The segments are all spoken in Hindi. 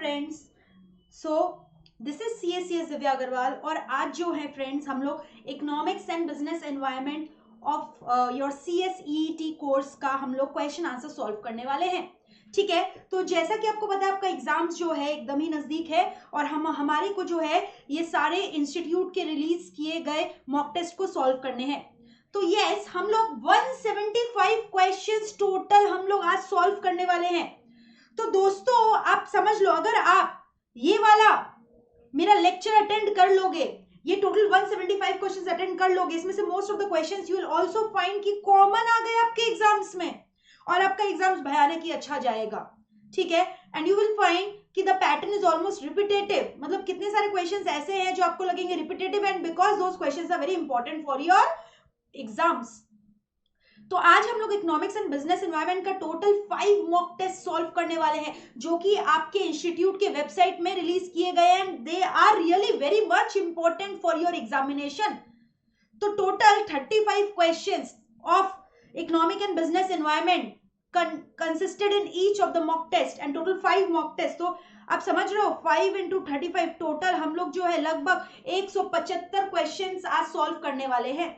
Friends, so this is CSCS Divya Agarwal और आज जो है फ्रेंड्स हम लोग economics and business environment of your CSEET course का हम लोग क्वेश्चन आंसर सॉल्व करने वाले हैं। ठीक है, तो जैसा कि आपको पता है आपका एग्जाम्स जो है एकदम ही नजदीक है और हमारे को जो है ये सारे इंस्टीट्यूट के रिलीज किए गए मॉक टेस्ट को सॉल्व करने हैं। तो यस, हम लोग 175 क्वेश्चंस टोटल हम लोग आज सॉल्व करने वाले हैं। तो दोस्तों आप समझ लो, अगर आप ये वाला मेरा लेक्चर अटेंड कर लोगे, ये टोटल 175 क्वेश्चंस अटेंड कर लोगे, इसमें से most of the questions you will also find कि कॉमन आ गए आपके एग्जाम्स में और आपका एग्जाम्स भयानक ही अच्छा जाएगा। ठीक है, एंड यू विल फाइंड कि the pattern is almost repetitive, मतलब कितने सारे क्वेश्चंस ऐसे हैं जो आपको लगेंगे repetitive and because those questions are very important for your exams. तो आज हम लोग इकोनॉमिक्स एंड बिजनेस एनवायरनमेंट का टोटल 5 मॉक टेस्ट सॉल्व करने वाले हैं जो कि आपके इंस्टीट्यूट के वेबसाइट में रिलीज किए गए हैं and they are really very much important for your examination. तो total 35 questions of economic and business environment consisted in each of the mock test and total 5 mock test। तो आप समझ रहे हो 5 into 35 टोटल हम लोग जो है लगभग 175 क्वेश्चंस आज सॉल्व करने वाले हैं।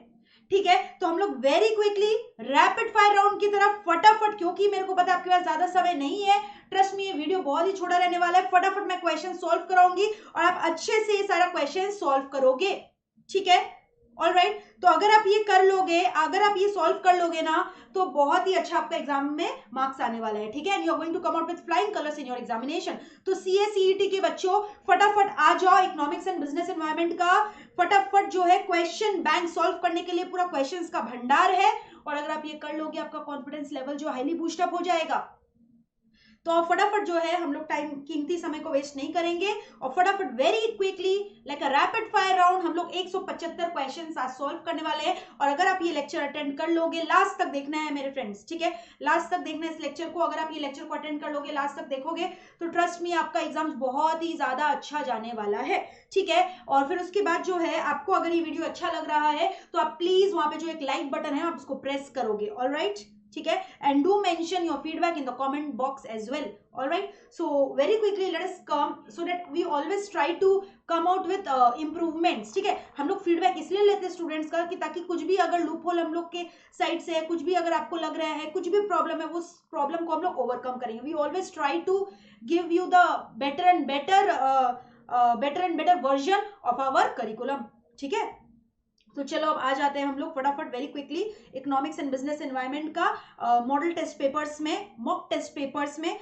ठीक है, तो हम लोग very quickly rapid fire round की तरफ फटाफट, क्योंकि मेरे को पता है आपके पास ज्यादा समय नहीं है, ट्रस्ट मी ये वीडियो बहुत ही छोटा रहने वाला है, फटाफट मैं क्वेश्चन सॉल्व कराऊंगी और आप अच्छे से ये सारा क्वेश्चन सॉल्व करोगे। ठीक है, ऑलराइट, तो अगर आप ये कर लोगे, अगर आप ये सॉल्व कर लोगे ना, तो बहुत ही अच्छा आपका एग्जाम में मार्क्स आने वाला है। ठीक है, and you are going to come out with flying colours in your examination. तो CSEET के बच्चों फटाफट आ जाओ, इकोनॉमिक्स एंड बिजनेस एनवायरनमेंट का फटाफट जो है क्वेश्चन बैंक सॉल्व करने के लिए पूरा क्वेश्चंस का भंडार है और अगर आप ये कर लोगे आपका कॉन्फिडेंस लेवल जो हाईली बूस्ट अप हो जाएगा। तो फटाफट जो है हम लोग टाइम कीमती समय को वेस्ट नहीं करेंगे और फटाफट very quickly like a rapid fire round हम लोग 175 क्वेश्चंस आज सॉल्व करने वाले हैं। और अगर आप ये लेक्चर अटेंड कर लोगे, लास्ट तक देखना है मेरे फ्रेंड्स। ठीक है, लास्ट तक देखना है इस लेक्चर को, अगर आप ये लेक्चर को अटेंड कर लोगे, लास्ट तक देखोगे, तो ट्रस्ट मी आपका एग्जाम बहुत ही ज्यादा अच्छा जाने वाला है। ठीक है, और फिर उसके बाद जो है आपको अगर ये वीडियो अच्छा लग रहा है तो आप प्लीज वहां पे जो एक लाइक बटन है आप उसको प्रेस करोगे। ऑलराइट, ठीक है, and do mention your feedback in the comment box as well. All right, so very quickly let us come so that we always try to come out with improvements. ठीक है, हम लोग फीडबैक इसलिए लेते हैं स्टूडेंट्स का कि ताकि कुछ भी अगर लूप होल हम लोग के साइड से है, कुछ भी अगर आपको लग रहा है, कुछ भी प्रॉब्लम है, उस प्रॉब्लम को हम लोग ओवरकम करेंगे। We always try to give you the better and better version of our curriculum. ठीक है, तो चलो अब आ जाते हैं हम लोग फटाफट very quickly economics and business environment का मॉडल टेस्ट पेपर्स में, मॉक टेस्ट पेपर्स में।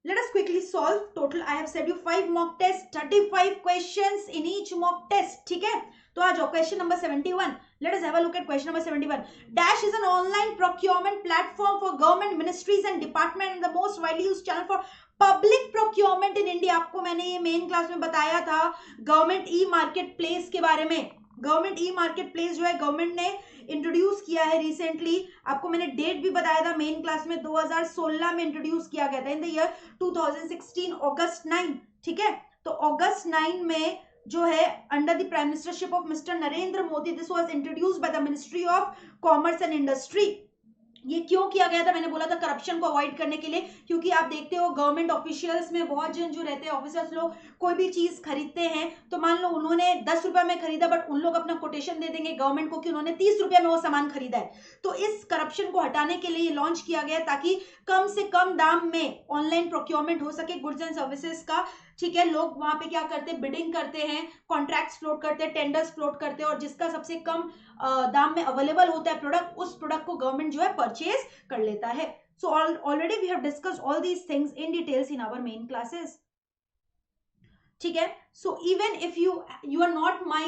Let us quickly solve. Total I have said you 5 mock test, 35 questions in each mock test. ठीक है, तो आ जाओ question number 71। Let us have a look at question number 71। Dash is an online procurement platform for government ministries and department and the most widely used channel for public procurement in India. आपको मैंने ये मेन क्लास में बताया था गवर्नमेंट ई मार्केट प्लेस के बारे में। गवर्नमेंट ई मार्केट प्लेस जो है गवर्नमेंट ने इंट्रोड्यूस किया है रिसेंटली। आपको मैंने डेट भी बताया था मेन क्लास में, 2016 में इंट्रोड्यूस किया गया था, इन द ईयर 2016 अगस्त 9। ठीक है, तो अगस्त 9 में जो है under the prime ministership of mister Narendra Modi this was introduced by the ministry of commerce and industry. ये क्यों किया गया था? मैंने बोला था करप्शन को अवॉइड करने के लिए, क्योंकि आप देखते हो गवर्नमेंट ऑफिशियल्स में बहुत जन जो रहते हैं, ऑफिसर्स लोग कोई भी चीज खरीदते हैं तो मान लो उन्होंने 10 रुपए में खरीदा बट उन लोग अपना कोटेशन दे देंगे गवर्नमेंट को कि उन्होंने 30 रुपए में वो सामान खरीदा है। तो इस करप्शन को हटाने के लिए लॉन्च किया गया ताकि कम से कम दाम में ऑनलाइन प्रोक्योरमेंट हो सके गुड्स एंड सर्विसेज का। ठीक है, लोग वहां पे क्या करते हैं, बिडिंग करते हैं, कॉन्ट्रैक्ट्स फ्लोट करते हैं, टेंडर्स फ्लोट करते हैं और जिसका सबसे कम दाम में अवेलेबल होता है प्रोडक्ट, उस प्रोडक्ट को गवर्नमेंट जो है परचेज कर लेता है। So already we have discussed all these things in details in our main classes. ठीक है, so even if you are not my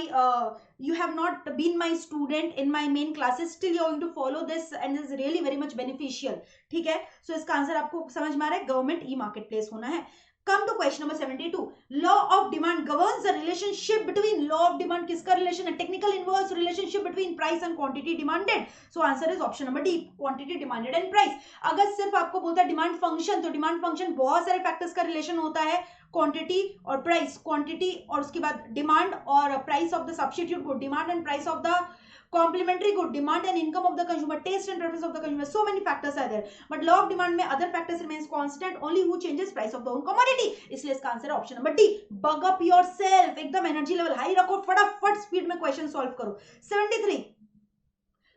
you have not been my student in my main classes, still you are going to follow this and this is really very much beneficial। ठीक है, सो इसका आंसर आपको समझ में आ रहा है, गवर्नमेंट ई मार्केट प्लेस होना है। Come to question number 72. Law of demand governs the relationship between law of demand किसका relation है? Technical inverse relationship between price and quantity demanded. So answer is option number D, quantity demanded and price. अगर सिर्फ आपको बोलता है डिमांड फंक्शन, तो डिमांड फंक्शन बहुत सारे फैक्टर्स का रिलेशन होता है, क्वांटिटी और प्राइस, क्वांटिटी और उसके बाद डिमांड और प्राइस ऑफ द सब्स्टिट्यूट को demand and price of the Complementary good, demand and income of the consumer, taste and preference of the consumer, so many factors are there. But law of demand में other factors remains constant, only who changes price of the own commodity. इसलिए इसका आंसर है option number D. Bug up yourself, एकदम एनर्जी लेवल हाई रखो, फटाफट स्पीड में क्वेश्चन सॉल्व करो. 73.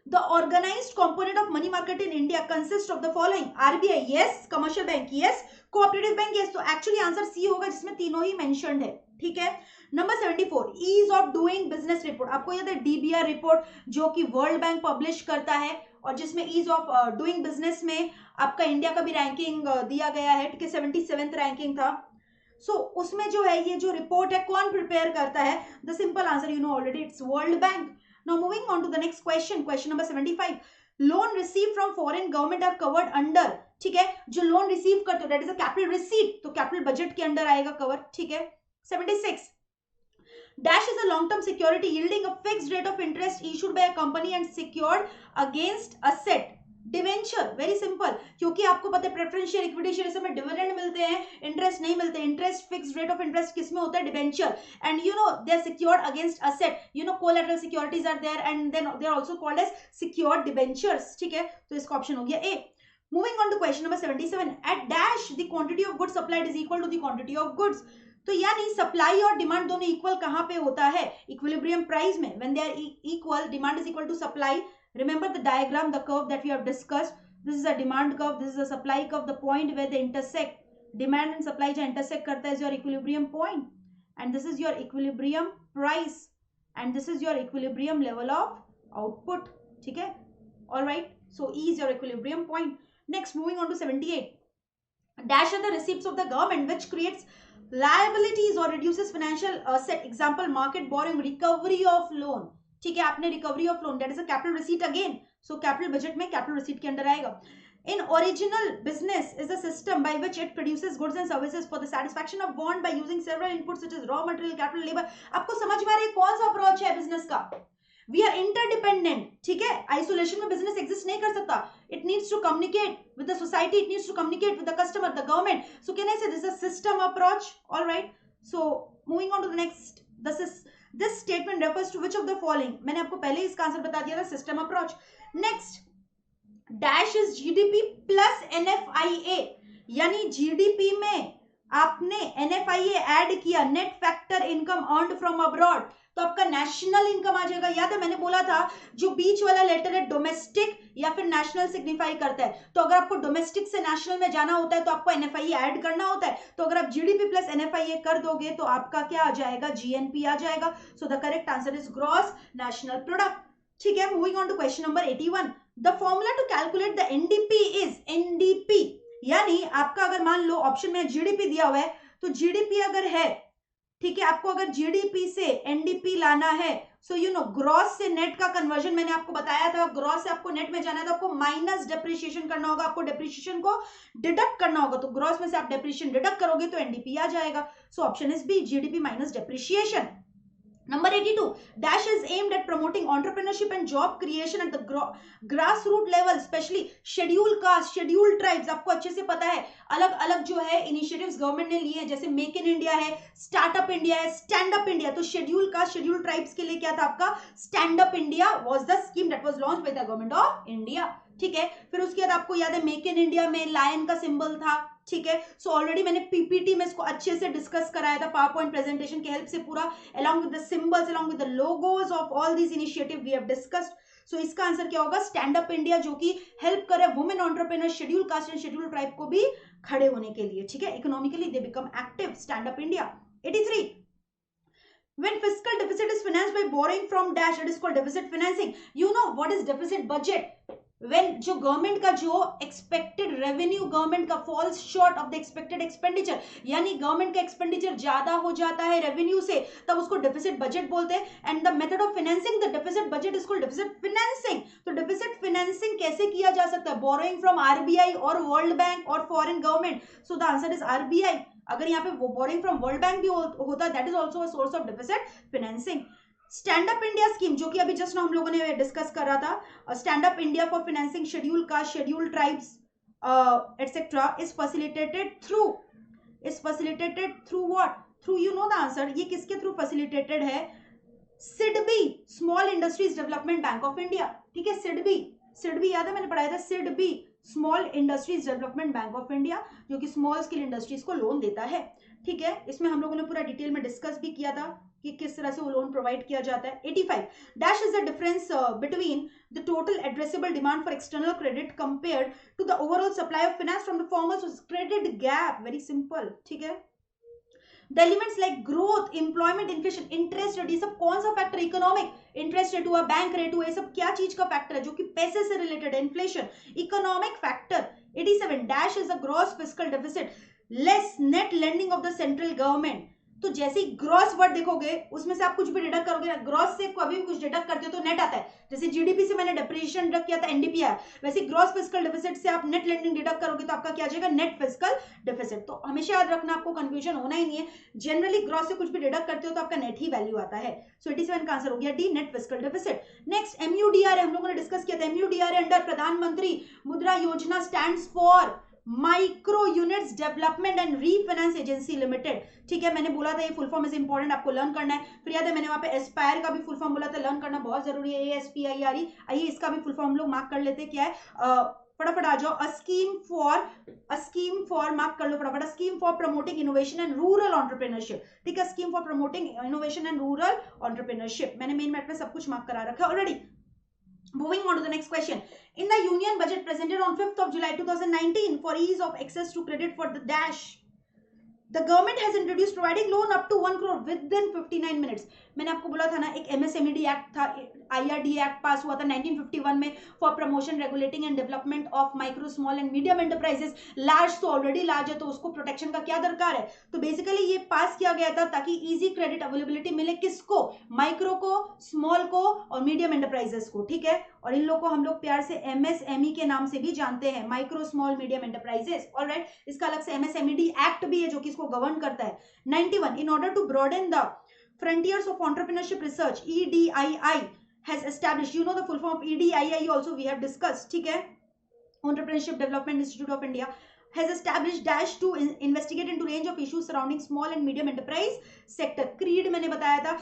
The organized component of money market in India consists of the following: RBI, yes. Commercial bank, yes. Cooperative bank, yes. तो एक्चुअली आंसर सी होगा जिसमें तीनों ही मेंशन्ड है. ठीक है. Number 74, ease of doing business report. आपको याद है डीबीआर रिपोर्ट जो कि वर्ल्ड बैंक पब्लिश करता है और जिसमें ईज ऑफ डूइंग बिजनेस में आपका इंडिया का भी रैंकिंग दिया गया है. ठीक है, 77th रैंकिंग था. सो उसमें जो है ये जो रिपोर्ट है कौन प्रिपेयर करता है? The simple answer you know already, it's world bank. Now moving on to the next question, question number 75. Loan received from foreign government are covered under. ठीक है, जो लोन रिसीव करते हो that is a capital receipt, तो कैपिटल बजट के अंडर आएगा कवर. ठीक है. 76. Dash is a long-term security yielding a fixed rate of interest issued by a company and secured against asset. Debenture, very simple, क्योंकि आपको पता है प्रेफरेंशियल इक्विटी शेयर में डिविडेंड मिलते हैं, इंटरेस्ट नहीं मिलते. Interest fixed rate of interest किसमें होता है? Debenture. And you know they are secured against asset, you know collateral securities are there and then they are also called as secured debentures. ठीक है, तो इसका ऑप्शन हो गया A. Moving on to question number 77. Eight dash the quantity of goods supplied is equal to the quantity of goods. तो यानी सप्लाई और डिमांड दोनों इक्वल कहां पे होता है? इक्विलिब्रियम प्राइस में. When they are equal, demand is equal to supply. Remember the diagram, the curve that we have discussed. This is a demand curve, this is a supply curve. The point where they intersect, demand and supply जो intersect करता है is your equilibrium point, and this is your equilibrium price, and this is your equilibrium level of output. ठीक है, all right. So E is your equilibrium point. Next, moving on to 78. Dash are the receipts of the government which creates liabilities or reduces financial asset. Example, market borrowing, recovery of loan. ठीक है, आपने recovery of loan, that is a capital receipt again. So capital budget में कैपिटल रिसीट के अंडर आएगा. In original business is a system by which it produces goods and services for the satisfaction of want by using several inputs such as raw material, capital, labour. आपको समझ में आ रहा है कौन सा अप्रोच है बिजनेस का? We are interdependent. ठीक है, आइसोलेशन में बिजनेस एग्जिस्ट नहीं कर सकता. It needs to communicate with the society, it needs to communicate with the customer, the government. So can I say this is a system approach. Alright, so moving on to the next. This statement refers to which of the following? मैंने आपको पहले इसका आंसर बता दिया था, system approach. Next, dash is GDP plus NFIA, यानी जीडीपी में आपने एनएफआईए ऐड किया, net factor income earned from abroad, तो आपका नेशनल इनकम आ जाएगा. याद है मैंने बोला था जो बीच वाला लेटर है डोमेस्टिक या फिर नेशनल सिग्निफाई करता है. तो अगर आपको डोमेस्टिक से नेशनल में जाना होता है तो आपको एनएफआईए ऐड करना होता है. तो अगर आप जीडीपी प्लस एनएफआईए कर दोगे तो आपका क्या आ जाएगा? जीएनपी आ जाएगा. So the correct answer is gross national product. ठीक है, moving on to question number 81. The formula to calculate the NDP is NDP, यानी आपका अगर मान लो ऑप्शन में जीडीपी दिया हुआ है, तो जीडीपी अगर है, ठीक है, आपको अगर जीडीपी से एनडीपी लाना है, सो यू नो ग्रॉस से नेट का कन्वर्जन मैंने आपको बताया था. ग्रॉस से आपको नेट में जाना है तो आपको माइनस डेप्रिसिएशन करना होगा, आपको डेप्रिसिएशन को डिडक्ट करना होगा. तो ग्रॉस में से आप डेप्रिसिएशन डिडक्ट करोगे तो एनडीपी आ जाएगा. So option is B, GDP minus depreciation. Number 82. Dash is aimed at promoting entrepreneurship and job creation at the grassroots level, especially scheduled caste, scheduled tribes. आपको अच्छे से पता है अलग अलग जो है इनिशिएटिव्स गवर्नमेंट ने लिए हैं, जैसे मेक इन इंडिया है, स्टार्टअप इंडिया है, स्टैंड अप इंडिया. तो शेड्यूल कास्ट, शेड्यूल ट्राइब्स के लिए क्या था आपका? Stand up India was the scheme that was launched by the government of India. ठीक है, फिर उसके बाद आपको याद है मेक इन इंडिया में लायन का सिंबल था. ठीक है, सो ऑलरेडी मैंने पीपीटी में इसको अच्छे से डिस्कस कराया था पावर पॉइंट प्रेजेंटेशन की हेल्प से पूरा, along with the symbols, along with the logos of all these initiative we have discussed. सो इसका आंसर क्या होगा? स्टैंड अप इंडिया, जो कि हेल्प करे women entrepreneur, schedule caste and schedule tribe को भी खड़े होने के लिए. ठीक है, economically they become active. Stand up India. 83. When fiscal deficit is financed by borrowing from dash, it is called deficit financing. You know what is deficit budget? When जो गवर्नमेंट का जो एक्सपेक्टेड रेवेन्यू गवर्नमेंट का falls short of the expected expenditure, यानी गवर्नमेंट का एक्सपेंडिचर ज्यादा हो जाता है रेवेन्यू से, तब उसको डेफिसिट बजट बोलते हैं. And the method of financing the deficit budget is called deficit financing. तो डेफिसिट फाइनेंसिंग कैसे किया जा सकता है? बोरोइंग फ्रॉम आरबीआई और वर्ल्ड बैंक और foreign government. So the answer is RBI. अगर यहाँ पे बोरोइंग फ्रॉम वर्ल्ड बैंक भी होता, that is also a source of deficit financing. Stand up India scheme, जो कि अभी जस्ट हम लोगों ने डिस्कस करा था, stand up India for financing schedule caste, schedule tribes etcetera, is facilitated through what? Through, you know the answer. ये किसके थ्रू फैसिलिटेटेड है? SIDBI, small industries development bank of India, ठीक है, सिडबी याद है, मैंने पढ़ाया था, SIDBI small industries development bank of India, जो कि स्मॉल स्केल इंडस्ट्रीज को लोन देता है, ठीक है। इसमें हम लोगों ने पूरा डिटेल में डिस्कस भी किया था कि किस तरह से वो लोन प्रोवाइड किया जाता है। 85 dash is the difference between the total addressable demand for external credit compared to the overall supply of finance from the farmers, credit gap, very simple, ठीक है। The elements like growth, employment, inflation, interest rate, ये सब कौन सा फैक्टर, इकोनॉमिक, इंटरेस्ट रेट हुआ, बैंक रेट हुआ, ये सब क्या चीज का फैक्टर है, जो कि पैसे से रिलेटेड है, inflation, economic factor. 87 dash is the gross fiscal deficit less net lending of the central government. तो जैसे ही ग्रॉस वर्ड देखोगे उसमें से आप कुछ भी डिडक्ट करोगे, ग्रॉस से कभी भी कुछ डिडक्ट करते हो तो नेट आता है, जैसे जीडीपी से मैंने डेप्रिसिएशन डिडक्ट किया था, एनडीपी आया, वैसे ग्रॉस फिस्कल डेफिसिट से आप नेट लेंडिंग डिडक्ट करोगे तो आपका क्या आ जाएगा, नेट फिस्कल डेफिसिट। तो हमेशा याद रखना, आपको कंफ्यूजन होना ही नहीं है, जनरली ग्रॉस से कुछ भी डिडक्ट करते हो तो आपका नेट ही वैल्यू आता है। सो 87 का आंसर हो गया D, net fiscal deficit. Next MUDR हम लोगों ने डिस्कस किया था, एमयूडीआर अंडर प्रधानमंत्री मुद्रा योजना stands for micro units development and refinance agency limited, ठीक है। मैंने बोला था ये फुल फॉर्म इज इंपॉर्टेंट, आपको लर्न करना है। फिर याद है मैंने वहां पे एस्पायर का भी फुल फॉर्म बोला था, लर्न करना बहुत जरूरी है, ASPIRE। आइए इसका भी फुल फॉर्म हम लोग मार्क कर लेते हैं, क्या है, फटाफट आ जाओ, अ स्कीम फॉर मार्क कर लो फटाफट, scheme for promoting innovation and rural entrepreneurship, ठीक है, scheme for promoting innovation and rural entrepreneurship. मैंने मेन मैट में सब कुछ मार्क करा रखा है already. Moving on to the next question. In the Union Budget presented on 5th of July 2019 for ease of access to credit for the dash, the government has introduced providing loan up to 1 crore within 59 minutes. मैंने आपको बोला था ना, एक MSMED एक्ट था, IRDA एक्ट पास हुआ था 1951 में for promotion, regulating and development of micro, small and medium enterprises. Large तो ऑलरेडी लार्ज है तो उसको प्रोटेक्शन का क्या दरकार है, तो बेसिकली ये पास किया गया था ताकि इजी क्रेडिट अवेलेबिलिटी मिले, किसको, माइक्रो को, स्मॉल को और मीडियम एंटरप्राइजेस को, ठीक है। और इन लोग को हम लोग प्यार से MSME के नाम से भी जानते हैं, micro small medium enterprises, alright. इसका अलग से MSMED एक्ट भी है जो कि इसको गवर्न करता है। 91 in order to broaden the frontiers of entrepreneurship research, EDII has established, you know the full form of EDII also we have discussed, ठीक है, Entrepreneurship Development Institute of India has established dash to investigate into range of issues surrounding small and medium enterprise sector. CREED मैंने बताया था,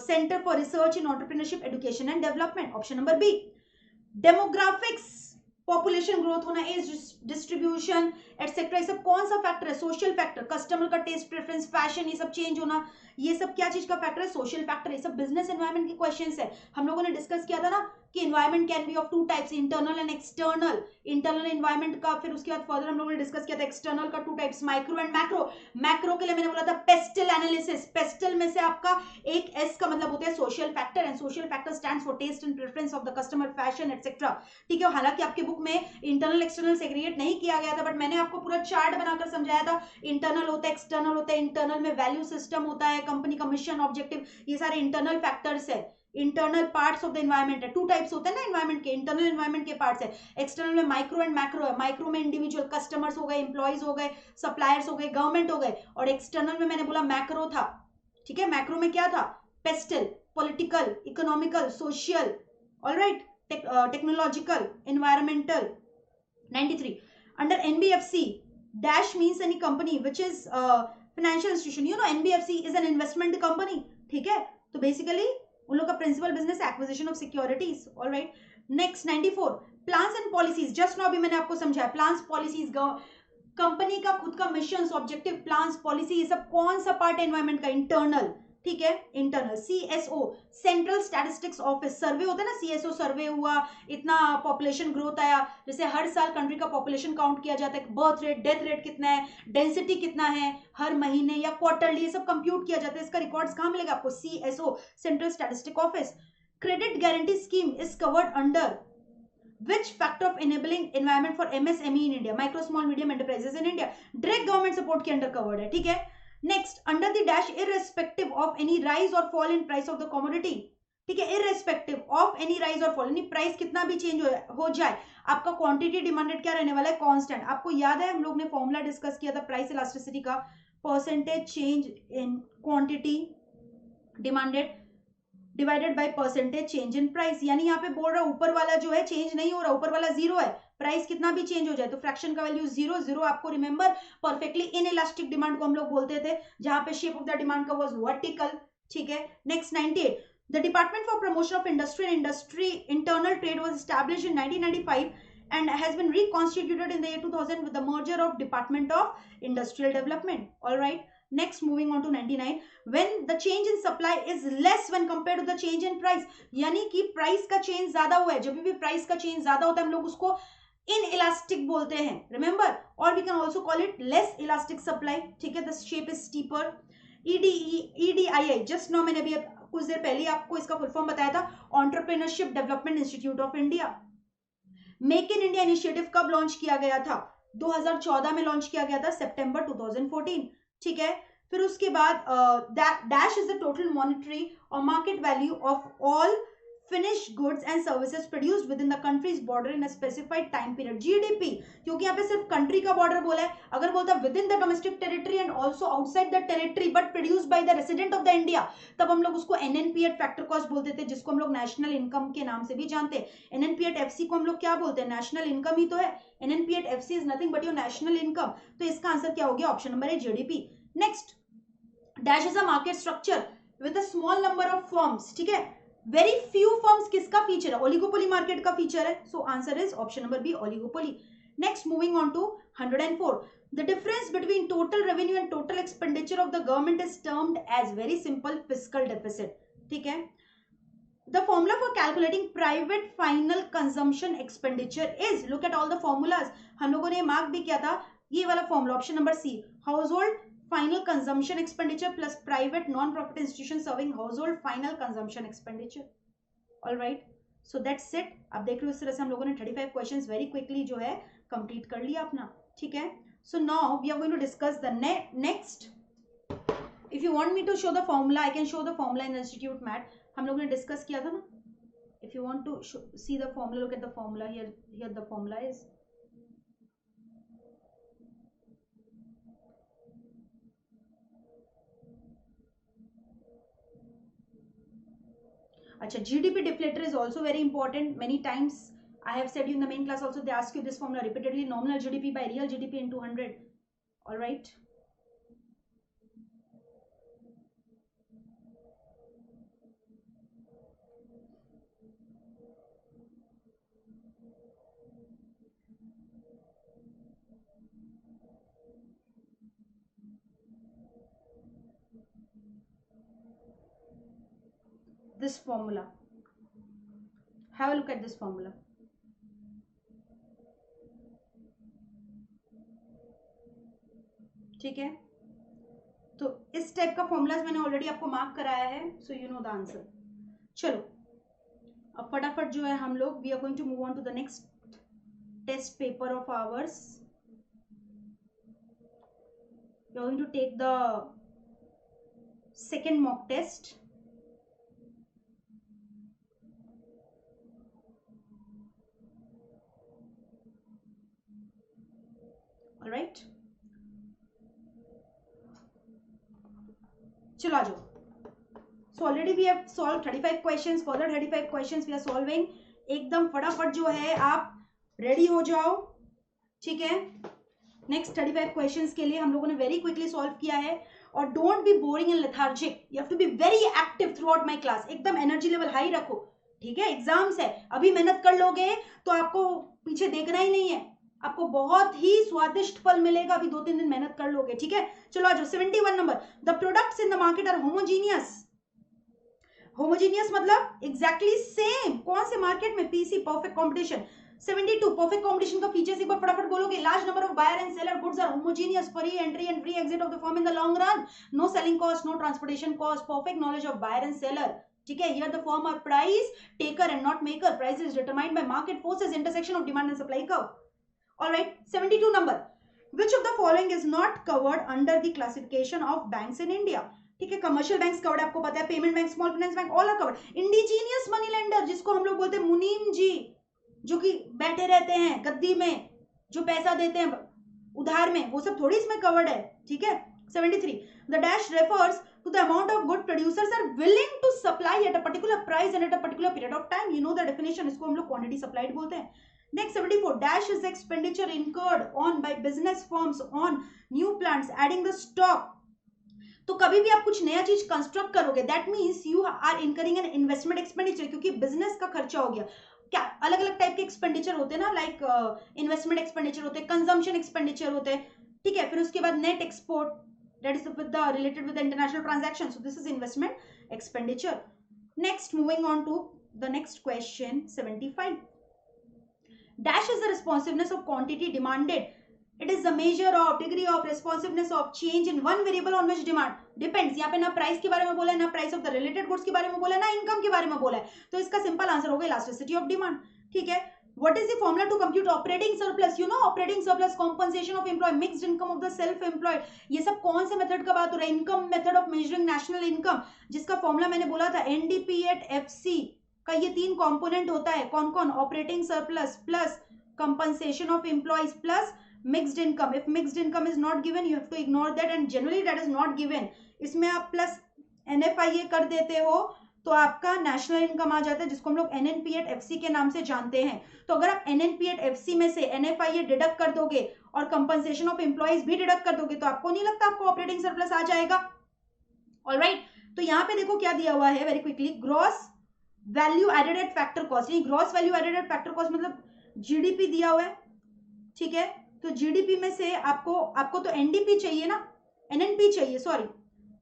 Center for Research in Entrepreneurship Education and Development, option number B. Demographics, population growth होना, एज डिस्ट्रीब्यूशन एटसेट्रा, ये सब कौन सा फैक्टर है, सोशल फैक्टर, कस्टमर का टेस्ट प्रेफरेंस, फैशन, ये सब चेंज होना, ये सब क्या चीज का फैक्टर है, सोशल फैक्टर। ये सब बिजनेस एनवायरनमेंट के क्वेश्चंस है। हम लोगों ने डिस्कस किया था ना कि environment can be of two types, internal and external. Internal environment का फिर उसके बाद फर्दर हम लोगों ने डिस्कस किया था एक्सटर्नल का two types, micro and macro. Macro के लिए मैंने बोला था पेस्टल एनालिसिस, पेस्टल में से आपका एक एस का मतलब होता है social factor, and social factor stands for taste and preference of the customer, fashion etcetera, ठीक है। हालांकि आपके बुक में इंटरनल एक्सटर्नल सेग्रीगेट नहीं किया गया था, बट मैंने आपको पूरा चार्ट बनाकर समझाया था, इंटरनल होता है, एक्सटर्नल होता है, इंटरनल में वैल्यू सिस्टम होता है, कंपनी का मिशन, ऑब्जेक्टिव, ये सारे इंटरनल फैक्टर्स है, internal parts of the environment है। टू टाइप्स होते हैं ना एनवायरनमेंट के, इंटरनल एनवायरनमेंट के पार्ट्स है, एक्सटर्नल में माइक्रो एंड मैक्रो है। माइक्रो में इंडिविजुअल कस्टमर्स हो गए, एम्प्लॉइज हो गए, सप्लायर्स हो गए, गवर्नमेंट हो गए, और एक्सटर्नल में मैंने बोला मैक्रो था, ठीक है। मैक्रो में क्या था, pastel, political, economical, social, alright, technological, environmental. 93 under NBFC dash means any company which is financial institution, you know NBFC is an investment company, ठीक है। तो बेसिकली उन लोग का principal business acquisition of securities, alright. Next 94 plans and policies, just now भी मैंने आपको समझाया, प्लान्स पॉलिसीज, कंपनी का खुद का मिशन, ऑब्जेक्टिव, प्लान्स, पॉलिसी, ये सब कौन सा पार्ट है एनवायरमेंट का, इंटरनल, ठीक है, internal. CSO central statistics office, survey होता है ना, CSO सर्वे हुआ, इतना पॉपुलेशन ग्रोथ आया, जैसे हर साल कंट्री का पॉपुलेशन काउंट किया जाता है, बर्थ रेट, डेथ रेट कितना है, डेंसिटी कितना है, हर महीने या क्वार्टरली, ये सब कंप्यूट किया जाता है। इसका रिकॉर्ड्स कहां मिलेगा आपको, CSO central statistic office. Credit guarantee scheme is covered under which factor of enabling environment for MSME in India, micro small medium enterprises in India, direct government support के अंडर कवर्ड है, ठीक है। Next under the dash irrespective of any rise or fall in price of the commodity, ठीक है, irrespective of any rise or fall, यानी प्राइस कितना भी चेंज हो जाए, आपका क्वांटिटी डिमांडेड क्या रहने वाला है, कांस्टेंट। आपको याद है हम लोग ने फॉर्मूला डिस्कस किया था प्राइस इलास्टिसिटी का, percentage change in quantity demanded divided by percentage change in price. यानी यहाँ पे बोल रहा है ऊपर वाला जो है चेंज नहीं हो रहा, ऊपर वाला जीरो है, प्राइस कितना भी चेंज हो जाए तो फ्रैक्शन का वैल्यू जीरो, जीरो आपको remember perfectly in elastic demand को हम लोग बोलते थे, जहां पे शेप ऑफ द डिमांड का वाज वर्टिकल, ठीक है। Next 98 The Department for Promotion of Industry and Industry Internal Trade was established in 1995 and has been reconstituted in the year 2000 with the merger of Department of Industrial Development. All right. Next, moving on to 99. When the change in supply is less when compared to the change in price, यानी कि प्राइस का चेंज ज्यादा हुआ है. जब भी प्राइस का चेंज ज्यादा होता है हम लोग उसको inelastic बोलते हैं. Remember, or we can also call it less elastic supply. ठीक है. The shape is steeper. EDII just now मैंने अभी कुछ देर पहले आपको इसका फुल फॉर्म बताया था, entrepreneurship development institute of India. Make in India initiative कब लॉन्च किया गया था? 2014 में लॉन्च किया गया था, सितंबर 2014. ठीक है. फिर उसके बाद dash is the total monetary और market value of all finished goods and services produced within the country's border in a specified time period. GDP, क्योंकि यहाँ पे सिर्फ कंट्री का बॉर्डर बोला है. अगर बोलता with in the domestic territory and also outside the territory but produced by the resident of the India, तब हम लोग उसको एनएनपीएट फैक्टर कॉस्ट बोलते थे, जिसको हम लोग नेशनल इनकम के नाम से भी जानते हैं. एनएनपीएट एफसी को हम लोग क्या बोलते हैं? नेशनल इनकम ही तो है. NNP at FC is nothing but your national income. तो इसका आंसर क्या हो गया? Option number A, GDP. Next, dash is a market structure with a small number of firms. ठीक है. वेरी फ्यू फर्म्स किसका फीचर है? ओलिगोपोली मार्केट का फीचर है. So answer is option number B, oligopoly. Next, moving on to 104. The difference between total revenue and total expenditure of the government is termed as very simple fiscal deficit. ठीक है. The formula for calculating private final consumption expenditure is, look at all the formulas. हम लोगों ने मार्क भी किया था ये वाला formula, option number C, household final consumption expenditure plus private non-profit institution serving household final consumption expenditure. All right, so that's it. आप देख रहे हो इस तरह से हम लोगों ने 35 questions very quickly जो है complete कर लिया अपना. ठीक है. So now we are going to discuss the next. If you want me to show the formula, I can show the formula in Institute Math. हम लोगों ने discuss किया था ना. If you want to see the formula, look at the formula here. Here the formula is. Achha, GDP deflator is also very important. Many times I have said you in the main class also, they ask you this formula repeatedly. Nominal GDP by real GDP into 100. All right. This formula, have a look at this formula. ठीक है. तो इस टाइप का फॉर्मूलाज मैंने ऑलरेडी आपको मार्क कराया है, so you know the answer. चलो अब फटाफट जो है हम लोग we are going to move on to the next test paper of ours. We are going to take the second mock test. All right. चलो आ जाओ. So already we have solved 35 questions. Further 35 questions we are solving. एकदम फटाफट जो है आप रेडी हो जाओ. ठीक है. नेक्स्ट 35 क्वेश्चंस के लिए हम लोगों ने वेरी क्विकली सॉल्व किया है. और don't be boring and lethargic. You have to be very active throughout my class. एकदम एनर्जी लेवल हाई रखो. ठीक है. एग्जाम्स है, अभी मेहनत कर लोगे तो आपको पीछे देखना ही नहीं है. आपको बहुत ही स्वादिष्ट फल मिलेगा. अभी 2-3 दिन मेहनत कर लोगे. ठीक है. चलो आ जाओ. 71 number. The products in the market are homogeneous. Homogeneous मतलब एग्जैक्टली सेम. कौन से मार्केट में? PC, perfect competition. 72 perfect competition का फीचर्स एक बार फटाफट बोलोगे. Large number of buyer and seller, goods are homogeneous, free entry and free exit of the firm in the long run, no selling cost, no transportation cost, perfect knowledge of buyer and seller. ठीक है. Here the firm are price taker and not maker. Price is determined by market forces, intersection of demand and supply curve. All right. 72 number. Which of the following is not covered under the classification of banks in India? ठीक है. कमर्शियल बैंक्स कवर्ड आपको पता है, payment bank, small finance bank, all are covered. Indigenous money lender जिसको हम लोग बोलते हैं मुनीम जी, जो कि बैठे रहते हैं गद्दी में, जो पैसा देते हैं उधार में, वो सब थोड़ी इसमें कवर्ड है. ठीक है. 73. The dash refers to the amount of good producers are willing to supply at a particular price and at a particular period of time. You know the definition. इसको हम लोग क्वांटिटी सप्लाइड बोलते हैं. Next 74. Dash is expenditure incurred on by business firms on new plants, adding the stock. तो कभी भी आप कुछ नया चीज कंस्ट्रक्ट करोगे, that means you are incurring an investment expenditure, क्योंकि बिजनेस का खर्चा हो गया। क्या अलग अलग टाइप के एक्सपेंडिचर होते हैं ना, लाइक इन्वेस्टमेंट एक्सपेंडिचर होते हैं, कंजम्पशन एक्सपेंडिचर होते हैं, ठीक है। फिर उसके बाद net export, that is with the related with international transaction, so this is investment expenditure. Next, moving on to the next question 75. Dash is the responsiveness of quantity demanded. It is the measure of degree of responsiveness of change in one variable on which demand depends. यहाँ पे ना प्राइस के बारे में बोला है, ना price of the related goods के बारे में बोला है, ना इनकम के बारे में बोला है, तो इसका सिंपल आंसर होगा इलास्टिसिटी ऑफ डिमांड, ठीक है। What is the formula to compute operating surplus? You know operating surplus, compensation of employee, mixed income of the self-employed. ये सब कौन से मेथड का बात हो रहा है? Income method of measuring national income, जिसका फॉर्मूला मैंने बोला था एनडीपी एट एफसी का ये 3 कंपोनेंट होता है। कौन कौन? Operating surplus plus compensation of employees plus mixed income. If mixed income is not given, you have to ignore that, and generally that is not given. इसमें आप प्लस NFIA कर देते हो तो आपका नेशनल इनकम आ जाता है, जिसको हम लोग NNP@FC के नाम से जानते हैं। तो अगर आप NNP@FC में से NFIA डिडक्ट कर दोगे और कंपनसेशन ऑफ एम्प्लॉइज भी डिडक्ट कर दोगे, तो आपको नहीं लगता आपको ऑपरेटिंग सरप्लस आ जाएगा? ऑलराइट, तो यहाँ पे देखो क्या दिया हुआ है very quickly, gross value added at factor cost. Gross value added at factor cost मतलब जीडीपी दिया हुआ है, ठीक है। तो जीडीपी में से आपको तो एनडीपी चाहिए ना, एनएनपी चाहिए, सॉरी,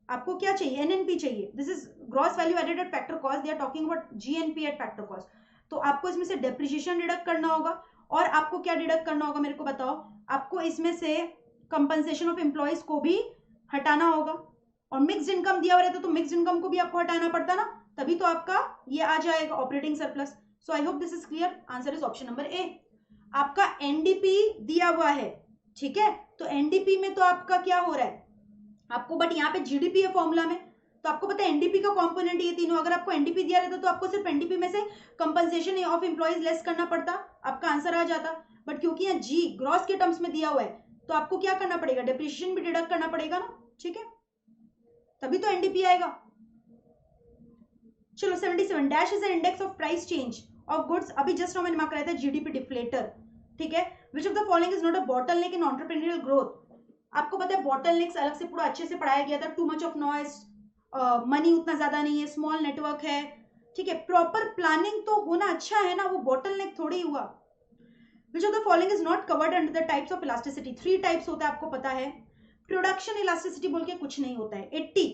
आपको क्या चाहिए? एनएनपी चाहिए। This is gross value added at factor cost, they are talking about GNP at factor cost. तो आपको इसमें से डेप्रिसिएशन डिडक्ट करना होगा, और आपको क्या डिडक्ट करना होगा मेरे को बताओ? आपको इसमें से कंपनसेशन ऑफ एम्प्लॉइज को भी हटाना होगा, और मिक्स्ड इनकम दिया हुआ रहता तो मिक्स्ड इनकम को भी आपको हटाना पड़ता ना, तभी तो आपका ये आ जाएगा operating surplus. So I hope this is clear. Answer is option number ए। आपका एनडीपी दिया हुआ है, ठीक है, तो एनडीपी में तो आपका क्या हो रहा है आपको, बट यहाँ पे जीडीपी है फॉर्मूला में, तो आपको पता है एनडीपी का कंपोनेंट ये तीनों। अगर आपको एनडीपी दिया रहता तो आपको सिर्फ एनडीपी में से कंपनसेशन ऑफ एम्प्लॉइज लेस करना पड़ता, आपका आंसर आ जाता। बट क्योंकि यहाँ जी ग्रॉस के टर्म्स में दिया हुआ है, तो आपको क्या करना पड़ेगा? डेप्रिसिएशन भी डिडक्ट करना पड़ेगा ना, ठीक है, तभी तो एनडीपी आएगा। चलो 77, dash is N index of price change of goods. अभी जस्ट मैंने मार्क कराया था जीडीपी डिफ्लेटर, ठीक है। Which of the following is not a bottleneck in entrepreneurial growth. आपको पता है बॉटलनेक्स अलग से पूरा अच्छे से पढ़ाया गया था। Too much of noise, money उतना ज्यादा नहीं है, स्मॉल नेटवर्क है, ठीक है। प्रॉपर प्लानिंग तो होना अच्छा है ना, वो बॉटलनेक थोड़ी हुआ। विच of the following is not covered under the types of elasticity. 3 types होता है, आपको पता है। प्रोडक्शन इलास्टिसिटी बोल के कुछ नहीं होता है। 80,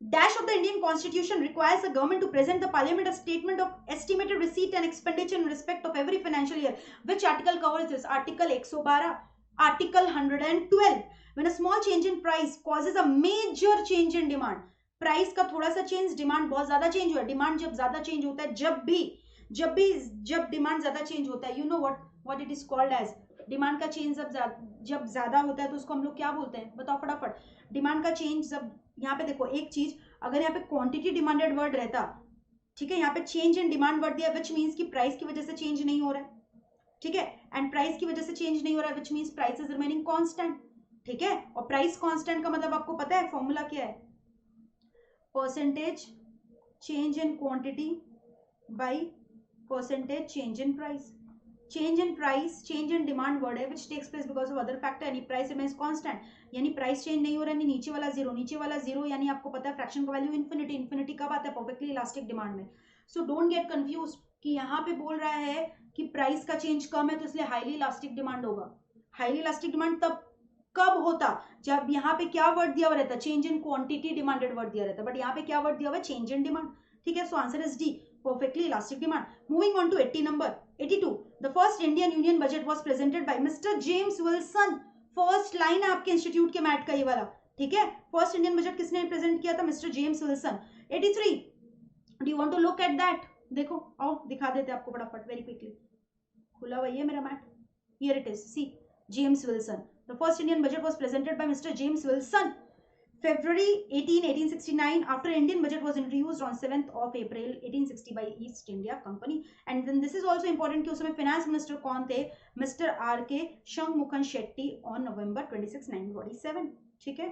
Dash of the Indian Constitution requires the government to present the Parliament a statement of estimated receipt and expenditure in respect of every financial year. Which article covers this? Article 112, Article 112. When a small change in price causes a major change in demand. Price का थोड़ा सा चेंज, डिमांड बहुत ज्यादा चेंज हुआ। डिमांड जब ज्यादा चेंज होता है, जब डिमांड ज्यादा चेंज होता है, you know what it is called as. Demand का चेंज जब ज्यादा होता है तो उसको हम लोग क्या बोलते हैं? बताओ फटाफट। डिमांड का चेंज जब, यहाँ पे देखो एक चीज, अगर यहाँ पे क्वांटिटी डिमांडेड वर्ड रहता, ठीक है, यहाँ पे चेंज इन डिमांड वर्ड दिया, विच मीन्स कि प्राइस की वजह से चेंज नहीं हो रहा है, ठीक है। एंड प्राइस की वजह से चेंज नहीं हो रहा है, which means price is remaining constant, ठीक है। और प्राइस कांस्टेंट का मतलब आपको पता है फॉर्मूला क्या है? Percentage change in quantity by percentage change in price. Change in price change in demand word है which takes place because of other factor, यानी प्राइस रिमेन्स कांस्टेंट, यानी प्राइस चेंज नहीं हो रहा है। नीचे वाला जीरो, यानी आपको पता है फ्रैक्शन का वैल्यू इन्फिनिटी। इन्फिनिटी कब आता है? परफेक्टली इलास्टिक डिमांड में। सो डोंट गेट कंफ्यूज कि यहाँ पे बोल रहा है कि प्राइस का चेंज कम है तो इसलिए हाईली इलास्टिक डिमांड होगा। हाईली इलास्टिक डिमांड तब कब होता? जब यहाँ पे क्या वर्ड दिया हुआ रहता? Change in quantity demanded word दिया रहता, बट यहाँ पे क्या वर्ड दिया हुआ है? चेंज इन डिमांड, ठीक है। So answer is D, perfectly elastic demand. Moving on to 80 number 82. The first Indian Union budget was presented by Mr. James Wilson. First line है आपके इंस्टीट्यूट के मैट का ये वाला, ठीक है। फर्स्ट इंडियन बजट किसने प्रेजेंट किया था? Mister James Wilson. 83, do you want to look at that? देखो, आओ दिखा देते आपको फटाफट वेरी क्विकली। खुला हुआ ये मेरा mat, here it is, see James Wilson. The first Indian budget was presented by mister James Wilson February 18, 1869, after Indian budget was introduced on 7th of April 1860 by East India Company. And then this is also important कि उस समय finance minister कौन थे? Mr. R.K. Shangmukhan Shetty on November 26, 1947. ठीक है,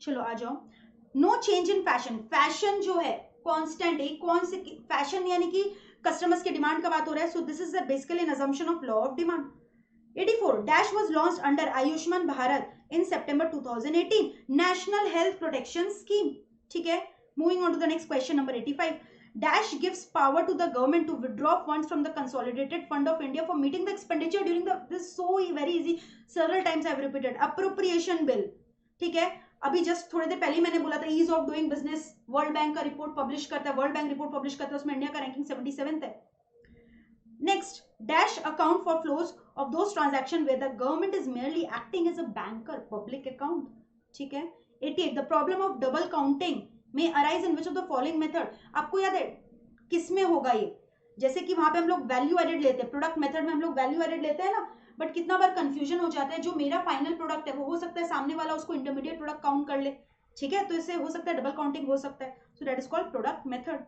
चलो आ जाओ। No change in fashion. Fashion जो है कांस्टेंट है। कौन से फैशन? यानी कि कस्टमर्स के डिमांड का बात हो रहा है। So this is basically an assumption of law of demand. 84, 94 dash was launched under Ayushman Bharat in September 2018 national health protection scheme. ठीक है, moving on to the next question number 85. Dash gives power to the government to withdraw funds from the consolidated fund of India for meeting the expenditure during the, this is so very easy, several times I have repeated, appropriation bill. ठीक है, अभी जस्ट थोड़ी देर पहले मैंने बोला था ease of doing business world bank का रिपोर्ट पब्लिश करता है, वर्ल्ड बैंक रिपोर्ट पब्लिश करता है, उसमें इंडिया का रैंकिंग 77th है. Next, dash account for flows of those transaction where the government is merely acting as a banker, public account. ठीक है. 88 the problem of double counting में arise in which of the following method. आपको याद है किस में होगा ये? जैसे कि वहां पे हम लोग वैल्यू एडेड लेते हैं, प्रोडक्ट मेथड में हम लोग वैल्यू एडेड लेते हैं ना, बट कितना बार कंफ्यूजन हो जाता है. जो मेरा फाइनल प्रोडक्ट है वो हो सकता है सामने वाला उसको इंटरमीडिएट प्रोडक्ट काउंट कर ले. ठीक है, तो इससे हो सकता है डबल काउंटिंग हो सकता है. सो that is called product method.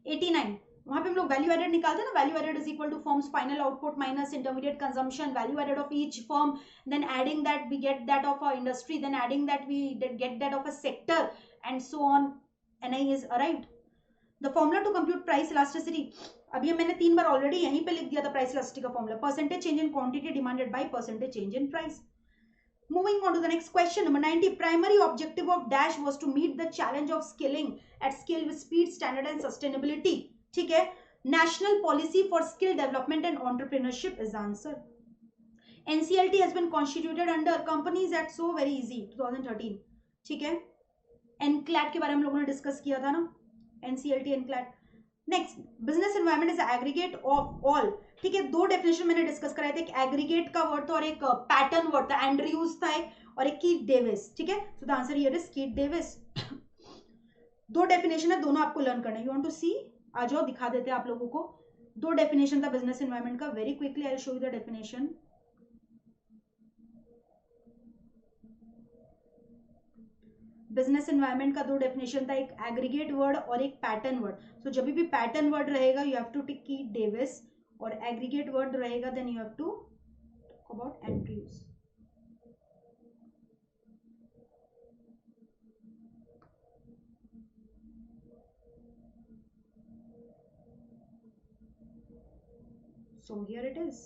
89 वहां पे हम लोग वैल्यू एडेड निकालते हैं ना, value added is equal to firms final output minus intermediate consumption, value added of each firm, then adding that we get that of a industry, then adding that we get that of a sector and so on. NI is arrived. The formula to compute price elasticity, अभी मैंने 3 बार ऑलरेडी यहीं पे लिख दिया था प्राइस इलास्टिसिटी का formula, percentage change in quantity demanded by percentage change in price. Moving on to the next question number 90. Primary objective of Dash was to meet the challenge of scaling at scale with speed, standard and sustainability. ठीक है. National policy for skill development and entrepreneurship is the answer. NCLT has been constituted under Companies Act, so very easy, 2013. ठीक है. एनक्लैट के बारे में हम लोगों ने डिस्कस किया था ना, NCLT NCLAT. Next, business environment is aggregate of all. ठीक है, 2 डेफिनेशन मैंने डिस्कस कराए थे, एक एग्रीगेट का वर्ड था और एक पैटर्न वर्ड था, एंड्रयूज था एक, और एक कीथ डेविस. ठीक है, सो the answer here is Keith Davis. 2 definition है, दोनों आपको लर्न करना है. यू वांट टू सी? आ जाओ दिखा देते हैं आप लोगों को. 2 डेफिनेशन था बिजनेस एनवायरनमेंट का. Very quickly I will show you the definition. Business environment का 2 डेफिनेशन था, एक एग्रीगेट वर्ड और एक पैटर्न वर्ड. सो जब भी पैटर्न वर्ड रहेगा you have to tick Keith Davis, और एग्रीगेट वर्ड रहेगा then you have to talk about Andrews. So here it is.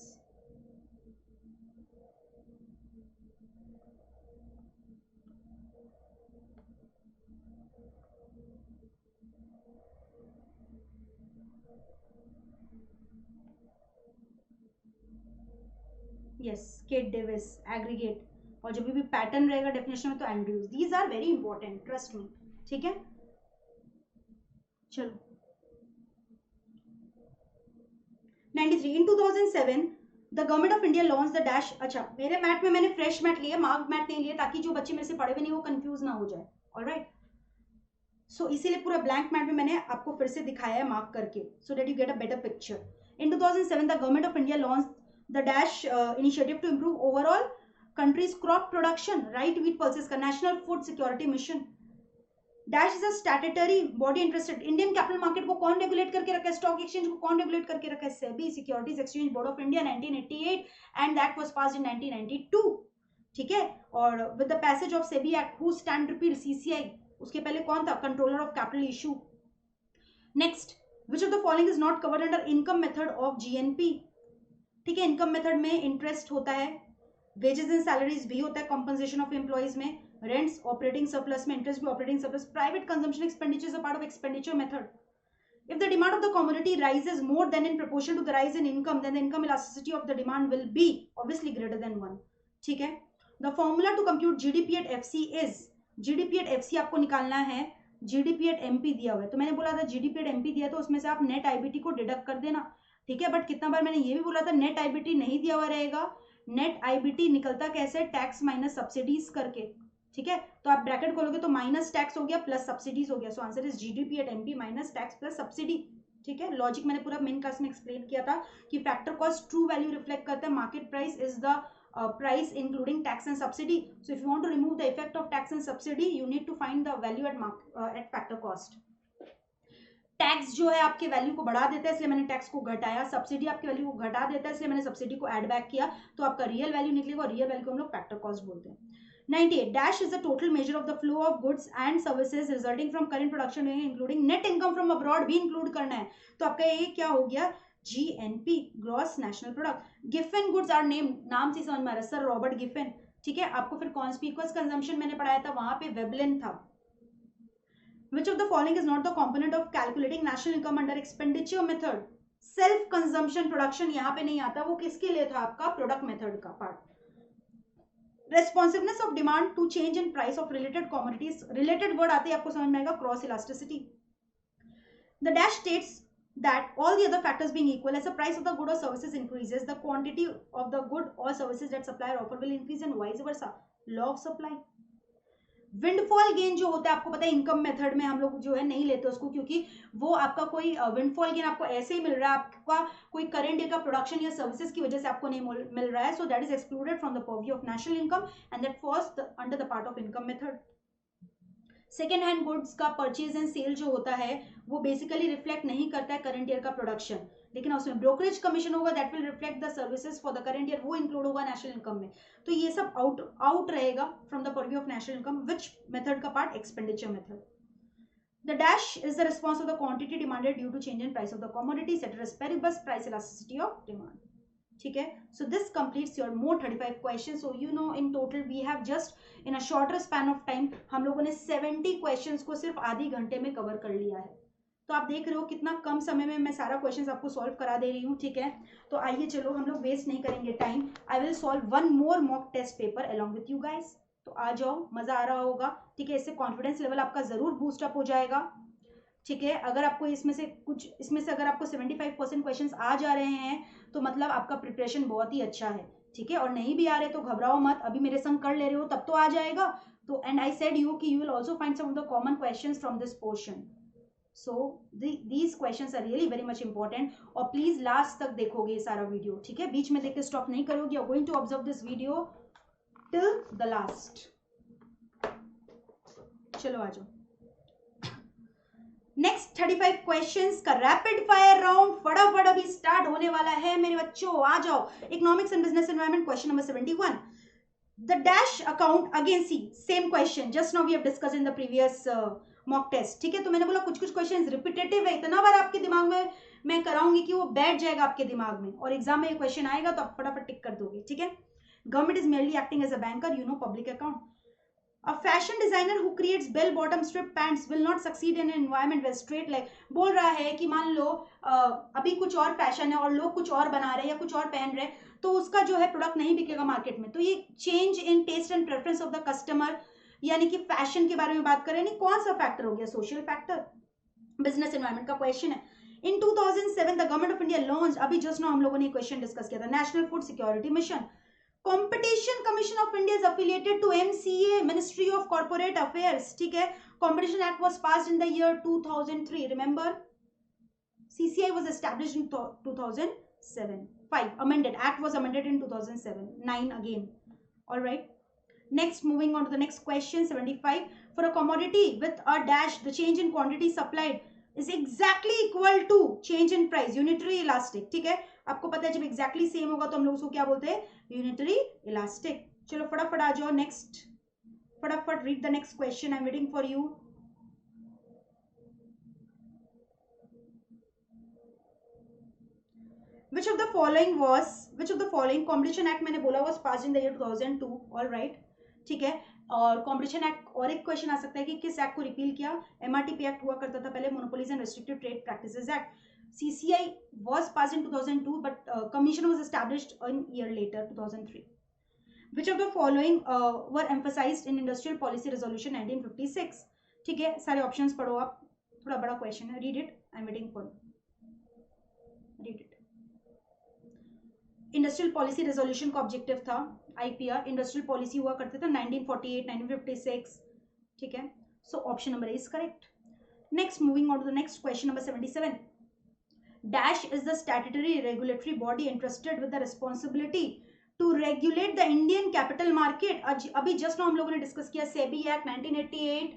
Yes, Keith Davis, aggregate, और जब भी पैटर्न रहेगा डेफिनेशन में तो Andrews. These are very important, trust me. ठीक है, चलो. 93 in 2007 the government of India launch the dash. अच्छा, मेरे मैथ में मैंने फ्रेश मैथ लिया, मार्क मैथ नहीं लिया, ताकि जो बच्चे मेरे से पढ़े हुए नहीं वो कंफ्यूज ना हो जाए. ऑलराइट, सो इसीलिए पूरा ब्लैंक मैथ में मैंने आपको फिर से दिखाया है मार्क करके, so that you get a better picture. In 2007 the government of India launch the dash initiative to improve overall country's crop production, right wheat pulses का national food security mission. dash is a statutory body interested. Indian capital market को कौन रेगुलेट करके रखा है? स्टॉक एक्सचेंज को कौन रेगुलेट करके रखा है? SEBI, securities exchange board of India, 1988, and that was passed in 1992. ठीक है, और with the passage of SEBI act who stand repeal CCI, उसके पहले कौन था? Controller of capital issue. Next, which of the following is not covered under income method of GNP. ठीक है, इनकम मेथड में इंटरेस्ट होता है, वेजेस एंड सैलरीज भी होता है, कॉम्पनसेशन ऑफ एम्प्लॉइज में, रेंट्स ऑपरेटिंग सरप्लस में, इंटरेस्ट भी operating surplus, private consumption expenditure a part of expenditure method. If the demand of the commodity rises more than in proportion to the rise in income, then the income elasticity of the demand will be obviously greater than 1. ठीक है, the formula to compute GDP at FC is, GDP at FC आपको निकालना है, GDP at MP दिया हुआ है, तो मैंने बोला था GDP at MP दिया तो उसमें से आप नेट IBT को डिडक्ट कर देना. ठीक है, बट कितना बार मैंने ये भी बोला था नेट आईबीटी नहीं दिया हुआ रहेगा. नेट आईबीटी निकलता कैसे? टैक्स माइनस सब्सिडीज करके. ठीक है, तो आप ब्रैकेट खोलोगे तो माइनस टैक्स हो गया प्लस सब्सिडीज हो गया. सो answer is GDP at MP minus tax plus subsidy. ठीक है, लॉजिक मैंने पूरा मेन क्लास में एक्सप्लेन किया था कि factor cost true value reflect करता है, market price is the price including tax and subsidy. So if you want to remove the effect of tax and subsidy, you need to find the value at factor cost. Tax जो है आपके वैल्यू को बढ़ा देता है इसलिए मैंने टैक्स को घटाया, सब्सिडी आपके वैल्यू को घटा देता है इसलिए मैंने सब्सिडी को ऐड बैक किया, तो आपका रियल वैल्यू निकलेगा, और रियल वैल्यू को हम लोग फैक्टर कॉस्ट बोलते हैं. 98 dash is the total measure of the flow of goods and services resulting from current production including net income from abroad भी इंक्लूड करना है. तो आपका ये क्या हो गया? GNP, gross national product. Giffen goods are name, नाम से समझ में आ रहा है सर, रॉबर्ट गिफन, ठीक है। आपको फिर कॉन्स्पिक्यूअस कंजम्पशन मैंने पढ़ाया था, वहां पे वेबलिन था। Which of the following is not the component of calculating national income under expenditure method? Self consumption production यहाँ पे नहीं आता, वो किसके लिए था? आपका प्रोडक्ट मेथड का part. Responsiveness of demand to change in price of related commodities, related word आते ही आपको समझ में आएगा, cross elasticity. The dash states that all the other factors being equal, as the price of the good or services increases, the quantity of the good or services that supplier offer will increase and vice versa, law of supply। Windfall gain जो होता है, आपको पता है इनकम मेथड में हम लोग जो है नहीं लेते उसको, क्योंकि वो आपका कोई विंडफॉल गेन आपको ऐसे ही मिल रहा है, आपका कोई करंट ईयर का प्रोडक्शन या सर्विसेज की वजह से आपको नहीं मिल रहा है, सो that is excluded from the purview of national income and that falls under the part of income method. Second hand goods का परचेज एंड सेल जो होता है वो बेसिकली रिफ्लेक्ट नहीं करता है करंट ईयर का प्रोडक्शन, लेकिन उसमें ब्रोकरेज कमीशन होगा, that will reflect the services for the current year, वो इंक्लूड होगा नेशनल इनकम में। तो ये सब आउट रहेगा from the purview of national income. Which method का part? Expenditure method. The dash is the response of the quantity demanded due to change in price of the commodity, ceteris paribus, price elasticity of demand, ठीक है। So this completes your more 35 questions. So you know in total we have just in a shorter span of time हम लोगों ने 70 questions को सिर्फ आधी घंटे में कवर कर लिया है। तो आप देख रहे हो कितना कम समय में मैं सारा क्वेश्चंस आपको सॉल्व करा दे रही हूँ, ठीक है। तो आइए चलो हम लोग वेस्ट नहीं करेंगे time, I will solve one more mock test paper along with you guys. तो आ जाओ, मजा आ रहा होगा, ठीक है। इससे कॉन्फिडेंस लेवल आपका जरूर बूस्ट अप हो जाएगा, ठीक है। अगर आपको इसमें से अगर आपको 75% क्वेश्चंस आ जा रहे हैं तो मतलब आपका प्रिपरेशन बहुत ही अच्छा है, ठीक है। और नहीं भी आ रहे तो घबराओ मत, अभी मेरे संग कर ले रहे हो तब तो आ जाएगा। तो एंड आई सेड यू कि you will also find some of the common questions from this portion, so these questions are really very much important. और प्लीज लास्ट तक देखोगे ये सारा वीडियो, ठीक है। बीच में देख के स्टॉप नहीं करोगे, you are going to observe this video till the last. चलो आ जाओ, नेक्स्ट 35 क्वेश्चंस का रैपिड फायर राउंड फटाफट अभी स्टार्ट होने वाला है मेरे बच्चों, आ जाओ। Economics and business environment, question number 71, the dash account, again see same question, just now we have discussed in the previous mock test, ठीक है। तो मैंने बोला कुछ कुछ क्वेश्चंस रिपीटेटिव है, इतना बार आपके दिमाग में मैं कराऊंगी कि वो बैठ जाएगा आपके दिमाग में, और एग्जाम में ये क्वेश्चन आएगा तो आप फटाफट टिक कर दोगे, ठीक है। Government is merely acting as a banker, you know public account. A fashion designer who creates bell bottom strip pants will not succeed in an environment where straight leg, बोल रहा है कि मान लो अभी कुछ और फैशन है और लोग कुछ और बना रहे हैं या कुछ और पहन रहे हैं, तो उसका जो है प्रोडक्ट नहीं बिकेगा मार्केट में। तो ये change in taste and preference of the customer, यानी कि फैशन के बारे में बात करें, नहीं कौन सा फैक्टर हो गया? सोशल फैक्टर, बिजनेस एनवायरनमेंट का क्वेश्चन है। इन 2007 the government of India launch, अभी जस्ट नाउ हम लोगों ने क्वेश्चन डिस्कस किया था, national food security mission. Competition Commission of India is affiliated to MCA, Ministry of Corporate Affairs, ठीक है। Competition Act was passed in the year 2003, remember? CCI was established in 2007. 5 amended, Act was amended in 2007. 9 again, all right. Next, moving on to the next question, 75. For a commodity with a dash, the change in quantity supplied is exactly equal to change in price, unitary elastic, ठीक है। आपको पता है जब exactly same होगा तो हम लोग उसको क्या बोलते हैं? Unitary elastic. चलो फटाफट आ जाओ, नेक्स्ट फटाफट read the next question, I am waiting for you. which of the following competition act मैंने बोला was passed in the year 2002, all right, ठीक है। और कॉम्पिटिशन एक्ट, और एक क्वेश्चन आ सकता है कि किस एक्ट को रिपील किया? एमआरटीपी एक्ट हुआ करता था पहले, monopolies and restricted trade practices act. CCI was passed in 2002, but commission was established a year later, 2003. Which of the following were emphasized in Industrial Policy Resolution 1956? ठीक है, सारे ऑप्शंस पढ़ो आप, थोड़ा बड़ा क्वेश्चन है, read it, I am waiting for, read it. Industrial policy resolution का ऑब्जेक्टिव था IPR, इंडस्ट्रियल पॉलिसी हुआ करते थे 1948, 1956, ठीक है। So option number is correct. Next, moving on to the next question number 77, Dash is the statutory regulatory body entrusted with the responsibility to regulate the Indian capital market. अभी just now हम लोगों ने डिस्कस किया SEBI Act 1988.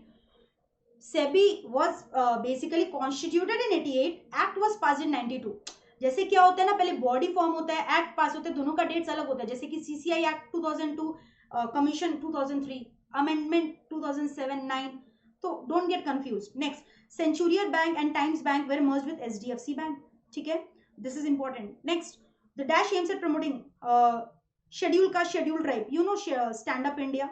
SEBI was basically constituted in 88. Act was passed in 92. जैसे क्या होता है ना, पहले बॉडी फॉर्म होता है, एक्ट पास होते हैं, दोनों का डेट्स अलग होता है। जैसे कि CCI Act 2002, कमीशन 2003, अमेंडमेंट 2007-9, तो don't get confuse. Next, Centurion bank and Times bank were merged with SDFC bank, ठीक है। This is important. Next, the dash aims at promoting schedule caste schedule tribe, you know stand up India.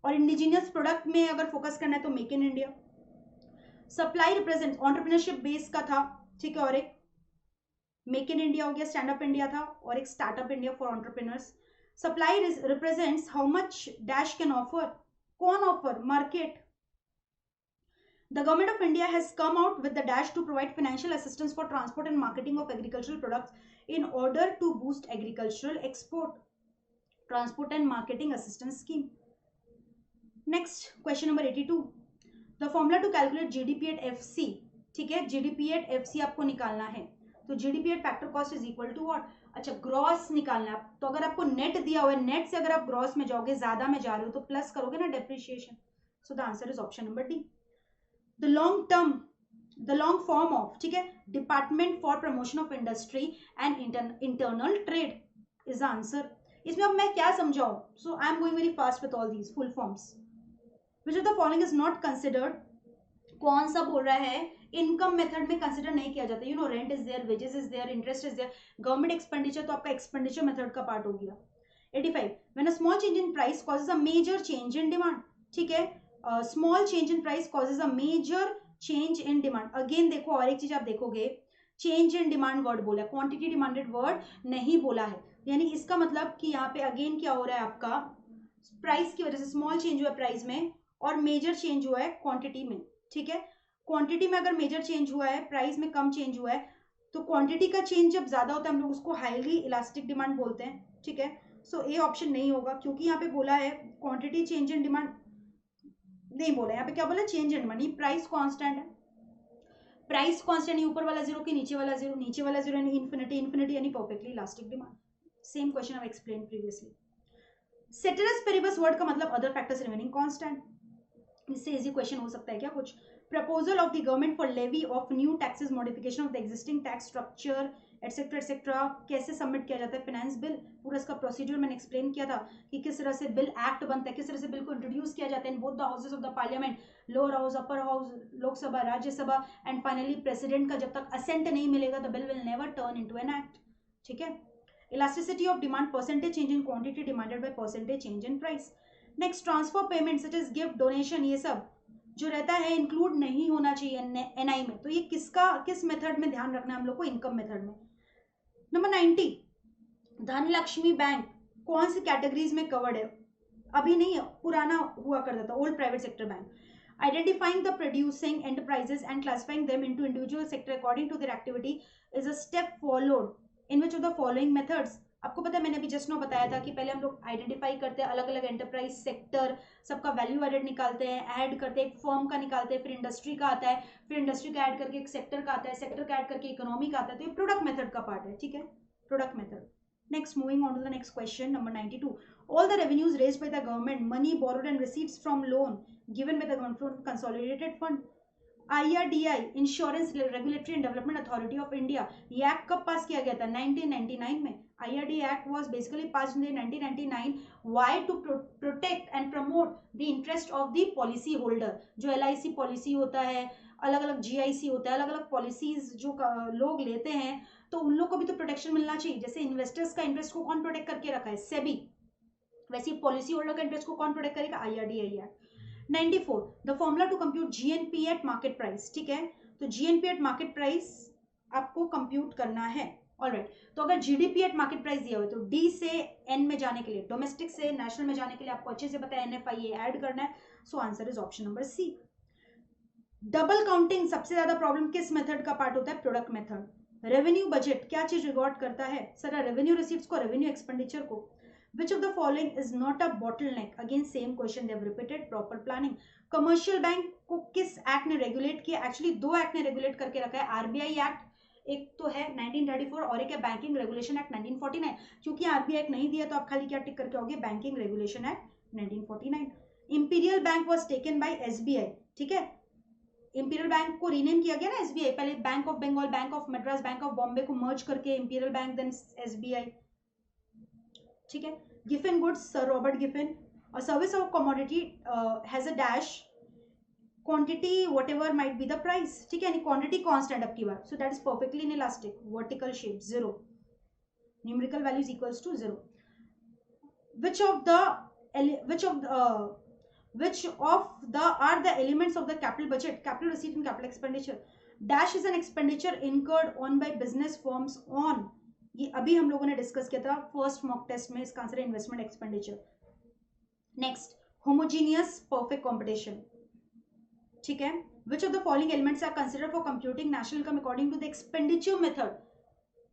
और इंडिजिनियस प्रोडक्ट में अगर फोकस करना है तो make in India. Supply represent entrepreneurship base का था, ठीक है, और एक मेक इन इंडिया हो गया, स्टैंड अप इंडिया था, और एक startup India for entrepreneurs. Supply represents how much dash can offer, कौन offer, market. The Government of India has come out with the dash to provide financial assistance for transport and marketing of agricultural products in order to boost agricultural export. Transport and Marketing Assistance Scheme. Next, question number 82. The formula to calculate GDP at FC. ठीक है, GDP at FC आपको निकालना है. तो GDP at factor cost is equal to what? अच्छा, ग्रॉस निकालना है. तो अगर आपको नेट दिया हुआ है, नेट से अगर आप ग्रॉस में जाओगे, ज्यादा में जा रहे हो तो प्लस करोगे ना depreciation. So the answer is option number D. The long form of, ठीक है, department for promotion of industry and internal trade is the answer. इसमें अब मैं क्या समझाऊं? So I am going very fast with all these full forms. Which of the following is not considered, कौन सा बोल रहा है इनकम मेथड में कंसिडर नहीं किया जाता. You know, rent is there, wages is there, interest is there. Government expenditure तो आपका एक्सपेंडिचर मेथड का पार्ट हो गया. 85. When a small change in price causes a major change in demand. ठीक है, small change in price causes a major change in demand. Again देखो, और एक चीज आप देखोगे, चेंज इन डिमांड वर्ड बोला है, क्वांटिटी डिमांडेड वर्ड नहीं बोला है. यानी इसका मतलब कि यहाँ पे अगेन क्या हो रहा है, आपका प्राइस की वजह से स्मॉल चेंज हुआ है प्राइस में और मेजर चेंज हुआ है क्वांटिटी में. ठीक है, क्वांटिटी में अगर मेजर चेंज हुआ है, प्राइस में कम चेंज हुआ है, तो क्वांटिटी का चेंज जब ज्यादा होता है हम लोग उसको हाईली इलास्टिक डिमांड बोलते हैं. ठीक है, सो ए ऑप्शन नहीं होगा, क्योंकि यहाँ पे बोला है क्वांटिटी चेंज इन डिमांड नहीं बोला. यहाँ पे क्या बोला, change in demand. Price constant है, प्राइस कांस्टेंट, ऊपर वाला जीरो की नीचे वाला जीरो, नीचे वाला जीरो यानी इन्फिनिटी, इन्फिनिटी यानी perfectly elastic demand. Same question I explain previously. Ceteris paribus word का मतलब अदर फैक्टर्स रिमेनिंग कांस्टेंट. इससे इजी क्वेश्चन हो सकता है क्या कुछ. Proposal of the government for levy of new taxes, modification of the existing tax structure etcetera etcetera. कैसे सबमिट किया जाता है, फाइनेंस बिल, पूरा इसका प्रोसीजर मैंने एक्सप्लेन किया था कि किस तरह से बिल एक्ट बनता है, किस तरह से बिल को इंट्रोड्यूस किया जाता है in both the houses of the parliament, lower house, upper house, Lok Sabha, Rajya Sabha, and finally president का जब तक असेंट नहीं मिलेगा the bill will never turn into an act. ठीक है, elasticity of demand, percentage change in quantity demanded by percentage change in price. Next, transfer payment such as gift, donation, ये सब जो रहता है इंक्लूड नहीं होना चाहिए एनआई में. तो ये किस मेथड में ध्यान रखना है हम लोग को, इनकम मेथड में. नंबर 90, धनलक्ष्मी बैंक कौन सी कैटेगरीज में कवर्ड है? अभी नहीं है, पुराना हुआ करता था, old private sector bank. Identifying the producing enterprises and classifying them into individual sector according to their activity is a step followed in which of the following methods. आपको पता है, मैंने अभी जस्ट नो बताया था कि पहले हम लोग आइडेंटिफाई करते हैं अलग अलग एंटरप्राइज सेक्टर, सबका वैल्यू एडेड निकालते हैं, ऐड करते हैं, एक फर्म का निकालते हैं, फिर इंडस्ट्री का आता है, फिर इंडस्ट्री का ऐड करके एक सेक्टर का आता है, सेक्टर का ऐड करके इकोनॉमी का आता है. तो ये प्रोडक्ट मेथड का पार्ट है. ठीक है, product method. Next, moving on to the next question, number 92. All the revenues raised by the government, money borrowed and receipts from loan given by the government from consolidated fund. IRDI, insurance regulatory and development authority of India, ये एक्ट कब पास किया गया था? 1999 में. IRDI act was basically pass in 1999. Why? To protect and promote the interest of the policy holder. जो LIC पॉलिसी होता है, अलग अलग GIC होता है, अलग अलग पॉलिसीज जो लोग लेते हैं, तो उन लोग को भी तो प्रोटेक्शन मिलना चाहिए. जैसे इन्वेस्टर्स का इंटरेस्ट को कौन प्रोटेक्ट करके रखा है? सेबी. वैसे पॉलिसी होल्डर का इंटरेस्ट को कौन प्रोटेक्ट करेगा? IRDI act. 94, the formula to compute GNP at market price. ठीक है, तो GNP एट मार्केट प्राइस आपको कंप्यूट करना है. ऑलराइट, तो अगर GDP एट मार्केट प्राइस दिया हुआ है तो D से N में जाने के लिए, डोमेस्टिक से नेशनल में जाने के लिए आपको अच्छे से पता है NFIA ऐड करना है. So answer is option number C. Double counting सबसे ज्यादा प्रॉब्लम किस मेथड का पार्ट होता है? Product method. रेवेन्यू बजट क्या चीज रिकॉर्ड करता है? सर, रेवेन्यू रिसीट्स को, रेवेन्यू एक्सपेंडिचर को. Which of the following is not a bottleneck? Again same question they have repeated. Proper planning. Commercial bank को किस एक्ट ने रेगुलेट किया? एक्चुअली दो एक्ट ने रेगुलेट करके रखा है. RBI एक्ट एक तो है 1934 और एक है बैंकिंग रेगुलेशन एक्ट 1949. क्योंकि RBI एक्ट नहीं दिया तो आप खाली क्या टिक करके आओगे? Banking regulation act 1949. Imperial bank was taken by SBI. ठीक है, इंपीरियल बैंक को रीनेम किया गया ना SBI. पहले bank of Bengal, bank of Madras, bank of Bombay को मर्ज करके इंपीरियल बैंक, देन SBI. ठीक है, Giffen goods, sir Robert Giffen. A service of commodity has a dash quantity whatever might be the price, ठीक है, यानी क्वांटिटी कांस्टेंट अब की बार, so that is perfectly inelastic, vertical shape 0, numerical value is equals to 0. which of the are the elements of the capital budget, capital receipt and capital expenditure. Dash is an expenditure incurred on by business firms on, ये अभी हम लोगों ने डिस्कस किया था फर्स्ट मॉक टेस्ट में, इसका आंसर है investment expenditure. Next, homogeneous perfect competition, ठीक है. Which of the following elements are considered for computing national income according to the expenditure method,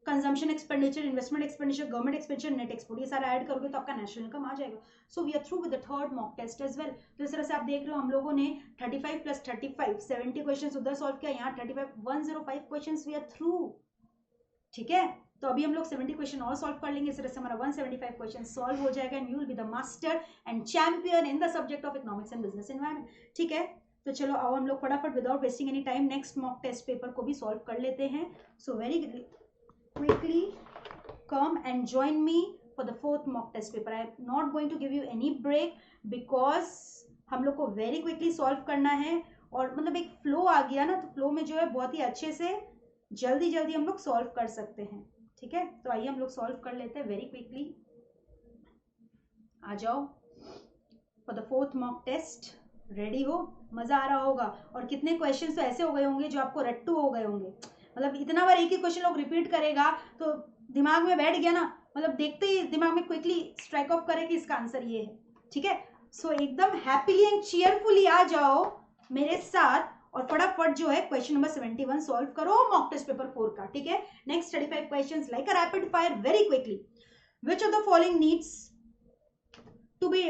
consumption expenditure, investment expenditure, government expenditure, net export, ये सारा ऐड करोगे तो आपका नेशनल इनकम आ जाएगा. So we are through with the third mock test as well. तो इस तरह से आप देख रहे हो हम लोगों ने 35 प्लस 35 70 क्वेश्चन उधर सॉल्व किया, यहाँ 35 105 क्वेश्चन वी आर थ्रू, ठीक है. तो अभी हम लोग 70 क्वेश्चन और सॉल्व कर लेंगे, इस तरह से हमारा 175 क्वेश्चन सॉल्व हो जाएगा and you will be the master and champion in the subject of economics and business environment, ठीक है. तो चलो आओ हम लोग फटाफट without wasting any time next mock test paper को भी सॉल्व कर लेते हैं. So very quickly come and join me for the fourth mock test paper. I am not going to give you any break because हम लोग को very quickly solve करना है, और मतलब एक flow आ गया ना, तो flow में जो है बहुत ही अच्छे से जल्दी जल्दी हम लोग solve कर सकते हैं, ठीक है. तो आइए हम लोग solve कर लेते हैं very quickly. आ जाओ for the fourth mock test. Ready हो, मजा आ रहा होगा. और कितने क्वेश्चन तो ऐसे हो गए होंगे जो आपको रट्टू हो गए होंगे, मतलब इतना बार एक ही क्वेश्चन लोग रिपीट करेगा तो दिमाग में बैठ गया ना, मतलब देखते ही दिमाग में क्विकली स्ट्राइक ऑफ करे कि इसका आंसर ये है, ठीक है. सो एकदम हैप्पीली एंड चीयरफुली आ जाओ मेरे साथ और फटाफट जो है क्वेश्चन नंबर 71 सॉल्व करो मॉक टेस्ट पेपर 4 का, ठीक है. Next 35 questions like a rapid fire very quickly. Which of the following needs to be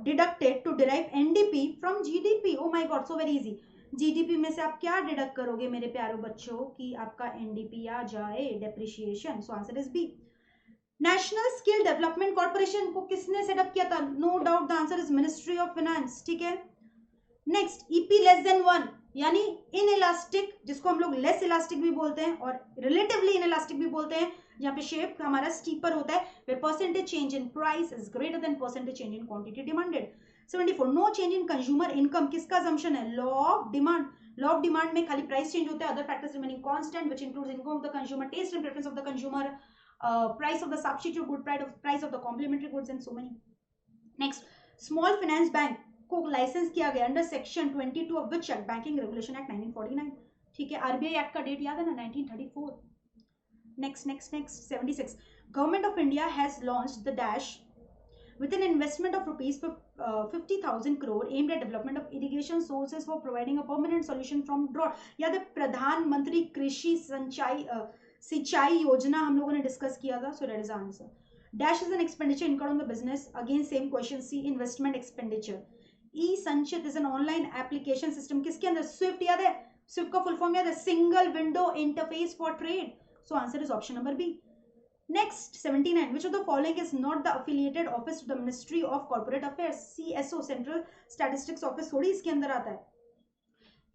deducted to derive NDP from GDP? Oh my God, so very easy. GDP में से आप क्या डिडक्ट करोगे मेरे प्यारे बच्चों कि आपका NDP आ जाए, depreciation. So answer is B. National skill development corporation को किसने सेटअप किया था? No doubt the answer is ministry of finance, ठीक है. नेक्स्ट, ईपी लेस देन 1 यानी इनइलास्टिक, जिसको हम लोग लेस इलास्टिक भी बोलते हैं और रिलेटिवली इनइलास्टिक भी बोलते हैं, जहाँ पे शेप हमारा स्टीपर होता है, where percentage change in price is greater than percentage change in quantity demanded. 74, no change in consumer income, किसका assumption है? Law of demand. Law of demand में खाली price change होता है, other factors remaining constant, which includes income of the consumer, taste and preference of the consumer, price of the substitute good, price of the complementary goods, and so many. Next, small finance bank को लाइसेंस किया गया under section 22 of which act? Banking regulation act 1949, ठीक है. आरबीआई एक्ट का डेट याद है ना? 1934. Next 76, Government of India has launched the dash with an investment of rupees 50,000 crore aimed at development of irrigation sources for providing a permanent solution from drought. याद है प्रधानमंत्री कृषि सिंचाई योजना हम लोगों ने डिस्कस किया था. So that is the answer. Dash is an expenditure incurred on the business. Again same question. C, investment expenditure. E संचित is an online application system. किसके अंदर? स्विफ्ट याद है? स्विफ्ट का फुल फॉर्म याद है? Single window interface for trade. So answer is option number B. Next 79, which of the following is not the affiliated office to the Ministry of Corporate Affairs? CSO, Central Statistics Office थोड़ी इसके अंदर आता है.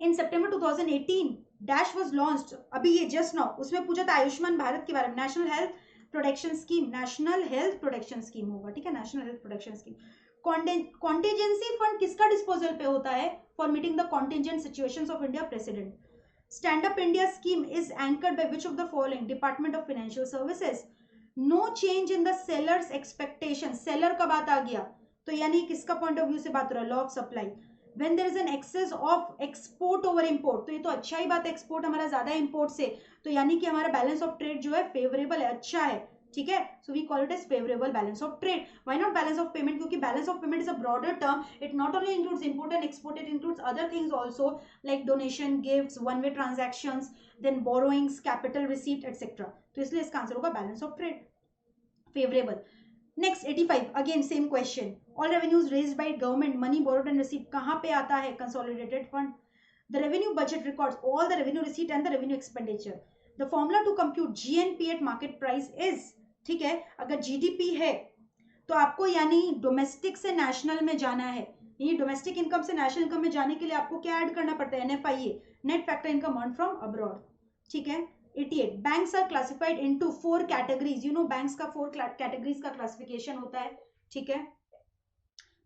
In September 2018 Dash was launched, अभी ये just now, उसमें पूछा था आयुष्मान भारत के बारे में. National health protection scheme, national health protection scheme होगा, ठीक है. National health protection scheme. Contingency fund किसका डिस्पोजल पे होता है? For meeting the contingent situations of India president. Stand Up India scheme is anchored by which of the following? Department of Financial Services. No change in the seller's expectation. Seller का बात आ गया तो यानी किसका पॉइंट ऑफ व्यू से बात हो रहा है? Law of supply. When there is an excess of export over import, तो ये तो अच्छा ही बात है, एक्सपोर्ट हमारा ज्यादा है इम्पोर्ट से, तो यानी कि हमारा बैलेंस ऑफ ट्रेड जो है फेवरेबल है, अच्छा है, ठीक है. So we call it as favourable balance of trade. Why not balance of payment? क्योंकि balance of payment is a broader term. It not only includes import and export, it includes other things also like donation, gifts, one way transactions, then borrowings, capital receipt etcetera. तो इसलिए इसका आंसर होगा balance of trade, favourable. Next 85, again same question. All revenues raised by government, money borrowed and receipt कहाँ पे आता है? Consolidated fund. The revenue budget records all the revenue receipt and the revenue expenditure. The formula to compute GNP at market price is, ठीक है. अगर जीडीपी है तो आपको यानी डोमेस्टिक से नेशनल में जाना है, यानी डोमेस्टिक इनकम से नेशनल इनकम में जाने के लिए आपको क्या ऐड करना पड़ता है? NFIA, net factor income earned from abroad, ठीक है. 88, banks are classified into 4 categories. You know banks का 4 कैटेगरीज का क्लासिफिकेशन होता है, ठीक है.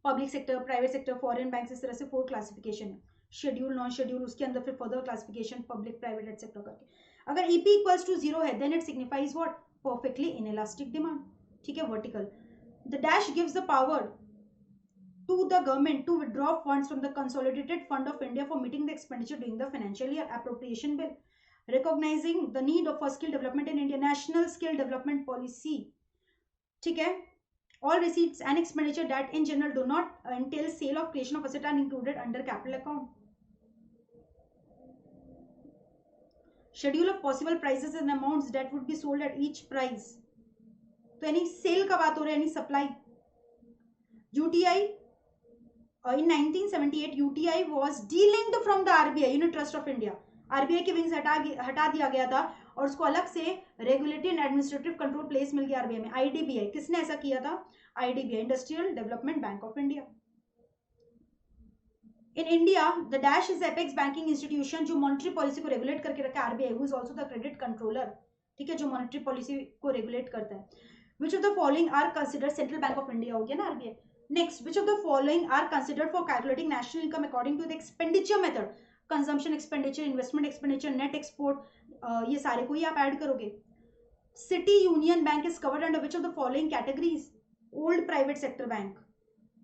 Public sector, private sector, foreign banks, इस तरह से 4 क्लासिफिकेशन है. शेड्यूल, नॉन शेड्यूल, उसके अंदर फिर further classification public private etcetera करके. अगर ईपी इक्वल्स टू 0 है then it signifies what, perfectly inelastic demand. ठीक है, vertical. The dash gives the power to the government to withdraw funds from the consolidated fund of India for meeting the expenditure during the financial year. Appropriation bill. Recognizing the need for skill development in India. National skill development policy. ठीक है. All receipts and expenditure that in general do not entail sale of creation of asset are included under capital account. Schedule of possible prices and amounts that would be sold at each price. तो यानी सेल का बात हो रहा है, यानी supply. UTI. In 1978 UTI was delinked from the RBI, Unit Trust of India. RBI के विंग्स हटा दिया गया था और उसको अलग से regulatory and administrative control place मिल गया RBI में. IDBI. किसने ऐसा किया था? IDBI, industrial development bank of India. In India the dash is apex banking institution जो मॉनेटरी पॉलिसी को रेगुलेट करके रखा है. RBI, who is also the credit controller. ठीक है, जो मॉनेटरी पॉलिसी को रेगुलेट करता है. Which of the following are considered, central bank of India हो गया ना RBI. Next, which of the following are considered for calculating national income according to the expenditure method? Consumption expenditure, investment expenditure, net export. ये सारे को ही आप ऐड करोगे. City Union Bank is covered under which of the following categories? Old private sector bank.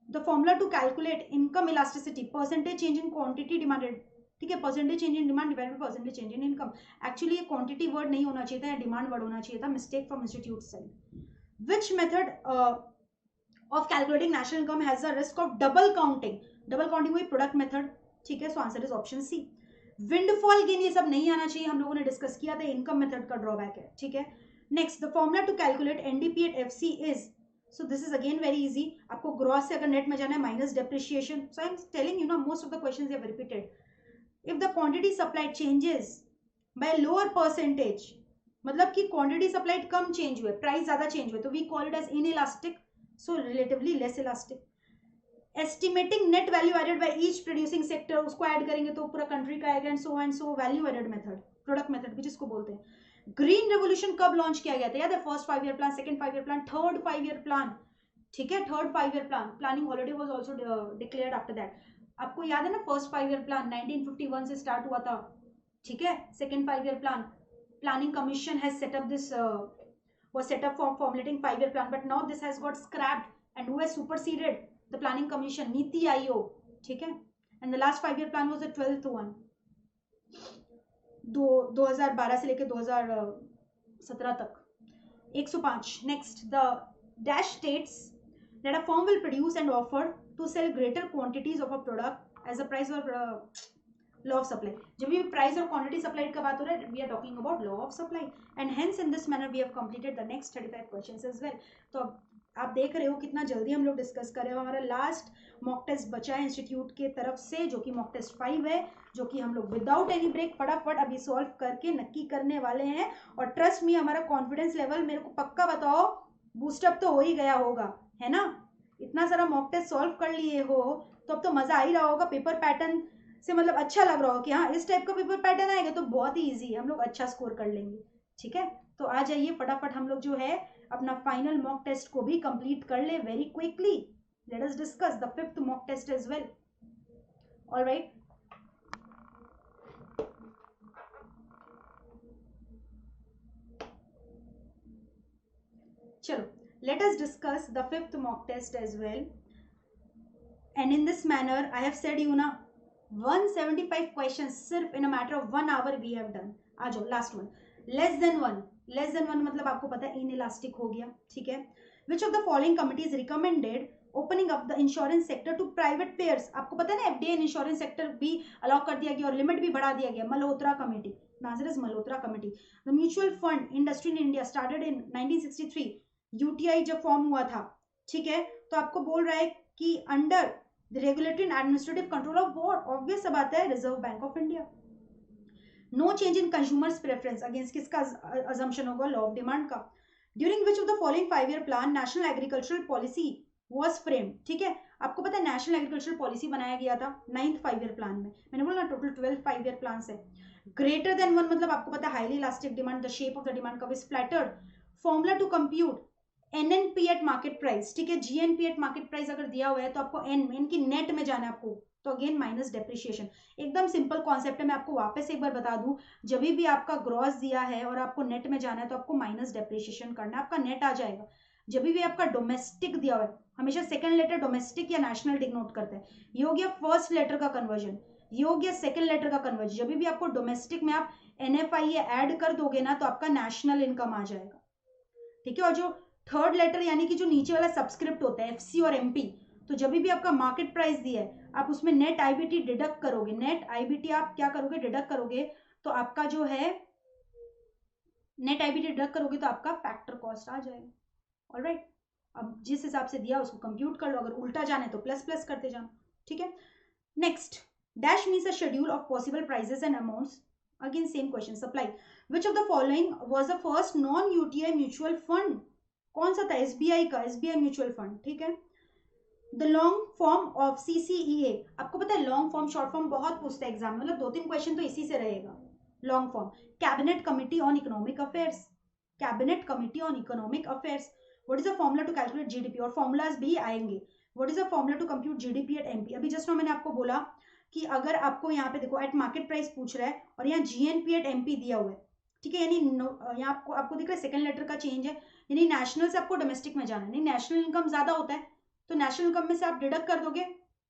The formula to calculate income elasticity, percentage change in quantity demanded. ठीक है, percentage change in demand divided by percentage change in income. Actually ये quantity word नहीं होना चाहिए था, या demand word होना चाहिए था. Mistake from institute side. Which method of calculating national income has a risk of double counting? Double counting हुई product method. ठीक है, so answer is option C. Windfall gain ये सब नहीं आना चाहिए, हम लोगों ने डिस्कस किया था, इनकम मेथड का ड्रॉबैक है. ठीक है. Next, the formula to calculate NDP at FC is, so this is again very easy. आपको ग्रॉस से अगर नेट में जाना है minus depreciation. So I am telling you know most of the questions have repeated. If the quantity supplied changes by lower percentage, मतलब कि क्वांटिटी सप्लाइड कम चेंज हुए, प्राइस ज्यादा चेंज हुए, तो we call it as inelastic, so relatively less elastic. Estimating net value added by each producing sector, उसको ऐड करेंगे तो पूरा कंट्री का आएगा. And so value added method, product method भी जिसको बोलते हैं. ग्रीन रेवोल्यूशन कब लॉन्च किया गया था? याद है? First 5 year plan, second 5 year plan, third 5 year plan. ठीक है, third 5 year plan planning holiday was also declared after that. आपको याद है ना, फर्स्ट 5 ईयर प्लान 1951 से स्टार्ट हुआ था. ठीक है, second 5 year plan, planning commission has set up this was set up for formulating 5 year plan, but now this has got scrapped, and who has superseded the planning commission? Niti Aayog. ठीक है, and the last 5 year plan was the 12th one. 2012 से लेके 2017 तक. 105. Next, the dash states that a firm will produce and offer to sell greater quantities of a product as a price or law of supply. जब भी प्राइस और क्वांटिटी सप्लाइड का बात हो रहा है, we are talking about law of supply. And hence in this manner we have completed the next 35 questions as well. तो अब आप देख रहे हो कितना जल्दी हम लोग डिस्कस कर रहे हो. हमारा लास्ट मॉक टेस्ट बचा है इंस्टीट्यूट के तरफ से, जो कि मॉक टेस्ट 5 है, जो कि हम लोग विदाउट एनी ब्रेक फटाफट अभी सॉल्व करके नक्की करने वाले हैं. और ट्रस्ट मी, हमारा कॉन्फिडेंस लेवल मेरे को पक्का बताओ बूस्टअप तो हो ही गया होगा, है ना? इतना सारा मॉक टेस्ट सॉल्व कर लिए हो तो अब तो मजा आ ही रहा होगा. पेपर पैटर्न से मतलब अच्छा लग रहा हो कि हाँ इस टाइप का पेपर पैटर्न आएगा तो बहुत ही इजी, हम लोग अच्छा स्कोर कर लेंगे. ठीक है, तो आ जाइए फटाफट हम लोग जो है अपना फाइनल मॉक टेस्ट को भी कंप्लीट कर ले very quickly. Let us discuss the 5th mock test as well. Alright, चलो let us discuss the 5th mock test as well. And in this manner I have said you ना 175 क्वेश्चन सिर्फ in a matter of 1 hour we have done. आ जाओ last one. Less than one मतलब आपको पता है इनइलास्टिक हो गया. ठीक है, which of the following committees recommended opening of the insurance sector to private players? आपको पता है ना, FDA इंश्योरेंस सेक्टर भी अलाउ कर दिया गया और लिमिट भी बढ़ा दिया गया. मल्होत्रा कमेटी, नाजिर is Malhotra committee. The mutual fund industry in India started in 1963. UTI जब फॉर्म हुआ था. ठीक है, तो आपको बोल रहा है कि under the regulatory and administrative control of what? Obvious सा बात है, Reserve Bank of India. No change in consumers preference, against किसका assumption होगा? लॉ ऑफ डिमांड का. During which of the following 5 year plan national agricultural policy was framed? ठीक है, आपको पता है नेशनल एग्रीकल्चरल पॉलिसी बनाया गया था 9th 5 ईयर प्लान में. मैंने बोला टोटल 12 5 ईयर प्लान है. ग्रेटर देन 1 मतलब आपको पता है highly elastic demand, the shape of the demand curve is flattered. Formula to compute NNP at market price, ठीक है, GNP एट मार्केट प्राइस अगर दिया हुआ है तो आपको एन की नेट में जाना है आपको, तो अगेन माइनस डेप्रिशिएशन। एकदम सिंपल कॉन्सेप्ट है, मैं आपको वापस एक बार बता दूं, जब भी आपका ग्रॉस दिया है और आपको नेट में जाना है तो आपको माइनस डेप्रिशिएशन करना है, आपका नेट आ जाएगा। जब भी आपका डोमेस्टिक दिया हुआ है, हमेशा सेकंड लेटर डोमेस्टिक या नेशनल डिनोट करते हैं, ये हो गया फर्स्ट लेटर का कन्वर्जन, ये हो गया सेकंड लेटर का कन्वर्जन। जब भी आपको डोमेस्टिक में आप NFI ऐड कर दोगे ना तो आपका नेशनल इनकम आ जाएगा, ठीक है। और जो थर्ड लेटर यानी कि जो नीचे वाला सब्सक्रिप्ट होता है FC और MP, तो जब भी आपका मार्केट प्राइस दिया है आप उसमें नेट IBT डिडक्ट करोगे, नेट IBT आप क्या करोगे, डिडक्ट करोगे, तो आपका जो है नेट IBT डिडक्ट करोगे तो आपका फैक्टर कॉस्ट आ जाएगा। ऑलराइट, अब जिस हिसाब से दिया उसको कंप्यूट कर लो, अगर उल्टा जाने तो प्लस प्लस करते जाओ, ठीक है। Next, dash means a schedule of possible prices and amounts. Again same question, supply which of the following was the first non UTI mutual fund, कौन सा था, SBI का, SBI म्यूचुअल फंड, ठीक है। The long form of CCEA, आपको पता है लॉन्ग फॉर्म शॉर्ट फॉर्म बहुत पूछता है एग्जाम में, मतलब 2-3 क्वेश्चन तो इसी से रहेगा। Long form, cabinet committee on economic affairs, cabinet committee on economic affairs. What is the formula to calculate GDP, और फॉर्मूलाज भी आएंगे। What is the formula to compute GDP at MP, अभी जस्ट मैंने आपको बोला कि अगर आपको यहाँ पे देखो एट मार्केट प्राइस पूछ रहा है और यहाँ GNP एट MP दिया हुआ है, ठीक है, यानी यहाँ आपको दिख रहा है सेकंड लेटर का चेंज है, यानी नेशनल से आपको डोमेस्टिक में जाना है, नहीं नेशनल इनकम ज्यादा होता है तो नेशनल इनकम में से आप डिडक्ट कर दोगे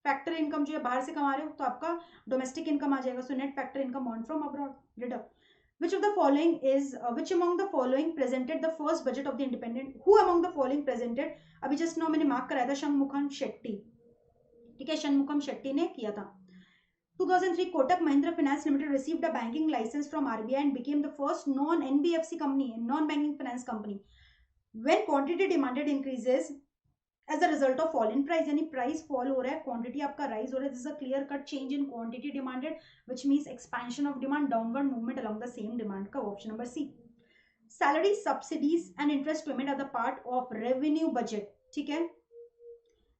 फैक्टर इनकम जो है बाहर से कमा रहे हो, तो आपका डोमेस्टिक इनकम आ जाएगा। So net factor income earn from abroad, deduct. Which of the following is which among the following presented the first budget of the independent, who among the following presented, अभी जस्ट नाउ मैंने मार्क कराया था शंमुखम शेट्टी, ठीक है, शंमुखम शेट्टी ने किया था। 2003 Kotak Mahindra Finance Limited received a banking license from RBI and became the first non-NBFC company, non-banking finance company, when quantity demanded increases as a result of fall in price, यानी प्राइस फॉल हो रहा है, क्वांटिटी आपका राइज हो रहा है, this is a clear cut change in quantity demanded which means expansion of demand, downward movement along the same demand का, option number C. Salary subsidies and interest payment are the part of revenue budget, ठीक है।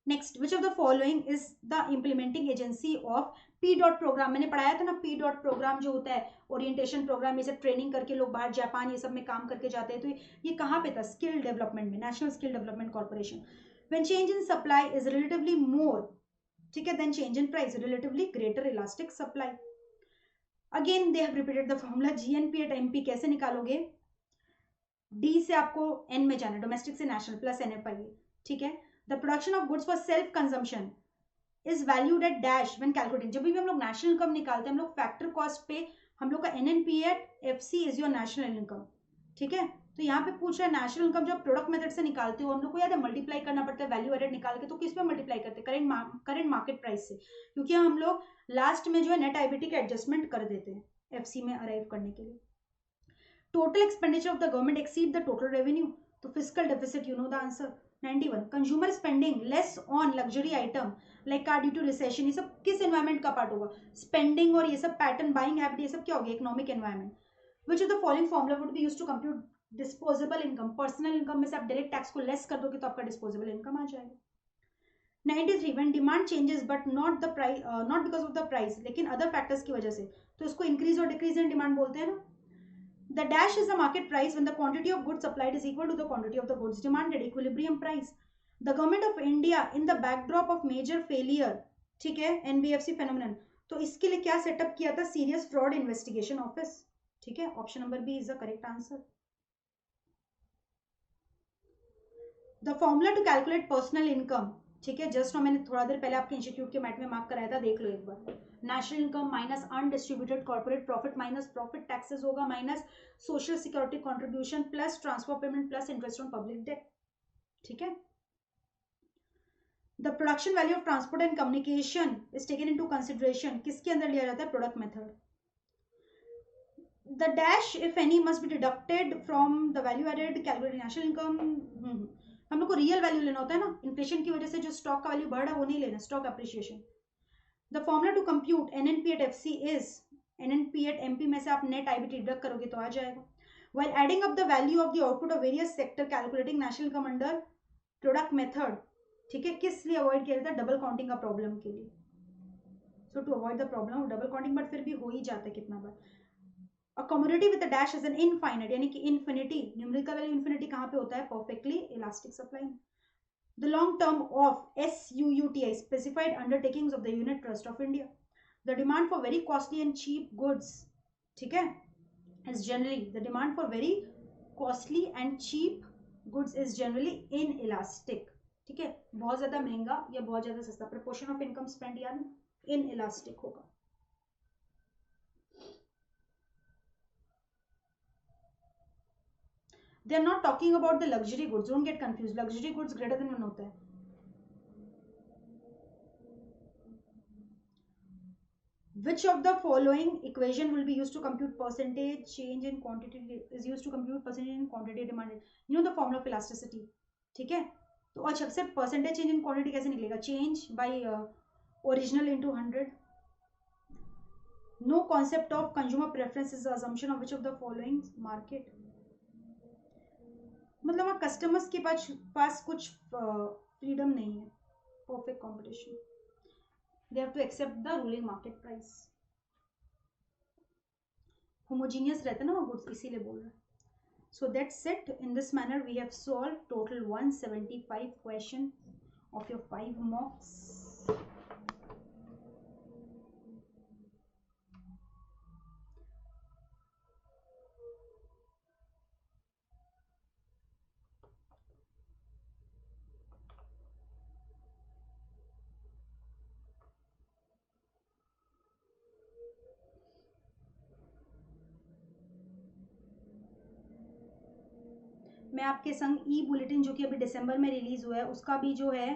Next, which of the following is the implementing agency of P dot program, मैंने पढ़ाया था ना P डॉट प्रोग्राम जो होता है ओरिएंटेशन प्रोग्राम, ये सब ट्रेनिंग करके लोग बाहर जापान ये सब में काम करके जाते हैं, तो ये कहाँ पे था, स्किल डेवलपमेंट में, national skill development corporation. When change in supply is relatively more, ठीक है, then change in price, relatively greater elastic supply. Again they have repeated the formula, GNP at MP कैसे निकालोगे, D से आपको N में जाना, डोमेस्टिक से नेशनल प्लस NFI, ठीक है। The production of goods for self consumption is valued at dash when calculating, जब भी हम लोग नेशनल इनकम निकालते हैं हम लोग फैक्टर कॉस्ट पे हम लोग का NNP at FC is your national income, ठीक है। तो यहाँ पे पूछ रहा है नेशनल इनकम जब प्रोडक्ट मेथड से निकालते हो हम लोग को याद है मल्टीप्लाई करना पड़ता है वैल्यू एडेड निकाल के, तो किस पे मल्टीप्लाई करते हैं, करंट मार्केट प्राइस से, क्योंकि हम लोग लास्ट में जो है नेट IBT के एडजस्टमेंट कर देते हैं FC में अराइव करने के लिए। Total expenditure of the government exceed the total revenue, तो fiscal deficit, you know the answer. 91 consumer spending less on luxury item like car due to recession, ये सब किस एनवायरमेंट का पार्ट होगा, स्पेंडिंग और ये सब पैटर्न बाइंग हैबिट ये सब क्या होगा, economic environment. Which of the following formula would be used to compute disposable income, personal income में से आप डायरेक्ट टैक्स को लेस कर दोगे तो आपका डिस्पोजेबल इनकम आ जाएगा। 93 when demand changes but not the price, not because of the price, लेकिन अदर फैक्टर्स की वजह से, तो इसको इंक्रीज और डिक्रीज इन डिमांड बोलते हैं ना। The dash is the market price when the quantity of goods supplied is equal to the quantity of the goods demanded, equilibrium price. The government of India in the backdrop of major failure, ठीक है, NBFC फेनोमेनन, तो इसके लिए क्या सेटअप किया था, सीरियस फ्रॉड इन्वेस्टिगेशन ऑफिस, ठीक है, option number B is the correct answer. The formula to calculate personal income, ठीक है, जस्ट मैंने थोड़ा देर पहले आपके इंस्टीट्यूट के मैट में मार्क कराया था, देख लो एक बार। National income minus undistributed corporate profit minus profit taxes होगा minus social security contribution plus transfer payment plus interest on public debt, ठीक है। The production value of transport and communication is taken into consideration, किसके अंदर लिया जाता है, product method. The dash if any must be deducted from the value added calculated national income, हम लोग को रियल वैल्यू लेना होता है ना, इन्फ्लेशन की वजह से जो स्टॉक का वैल्यू बढ़ रहा है वो नहीं लेना, stock appreciation. The formula to compute NNP at FC is NNP at MP में से आप नेट IBT डिडक्ट करोगे तो आ जाएगा। While adding up the value of the output of various sector calculating national income under product method, ठीक है, किस लिए अवॉइड किया जाता है, डबल काउंटिंग का प्रॉब्लम के लिए। So to avoid the problem of double counting, but फिर भी हो ही जाता है कितना बार। A commodity with a dash is an infinite, यानी कि इन्फिनिटी, न्यूमेरिकल वैल्यू इन्फिनिटी कहाँ पे होता है? Perfectly elastic supply. The long term of SUUTI, specified undertakings of the unit trust of India. The demand for very costly and cheap goods, ठीक है, is generally, the demand for very costly and cheap goods is generally inelastic. ठीक है, बहुत ज्यादा महंगा या बहुत ज्यादा सस्ता, proportion of income spent यार inelastic होगा. They are not talking about the luxury goods, don't get confused. Luxury goods greater than 1 होता है. Which of the following equation will be used to compute percentage change in quantity, is used to compute percentage in quantity demanded? You know the formula of elasticity, ठीक है. तो अच्छा, सिर्फ percentage change in quantity कैसे निकलेगा? Change by original into 100. No concept of consumer preference is the assumption of which of the following market. मतलब वहाँ कस्टमर्स के पास कुछ फ्रीडम नहीं है. Perfect competition. They have to accept the ruling market price. Homogeneous रहता है ना वो गुड्स, इसीलिए बोल रहे हैं. So that's it. In this manner we have solved total 175 question of your 5 mocks. मैं आपके संग ई बुलेटिन जो कि अभी दिसंबर में रिलीज हुआ है उसका भी जो है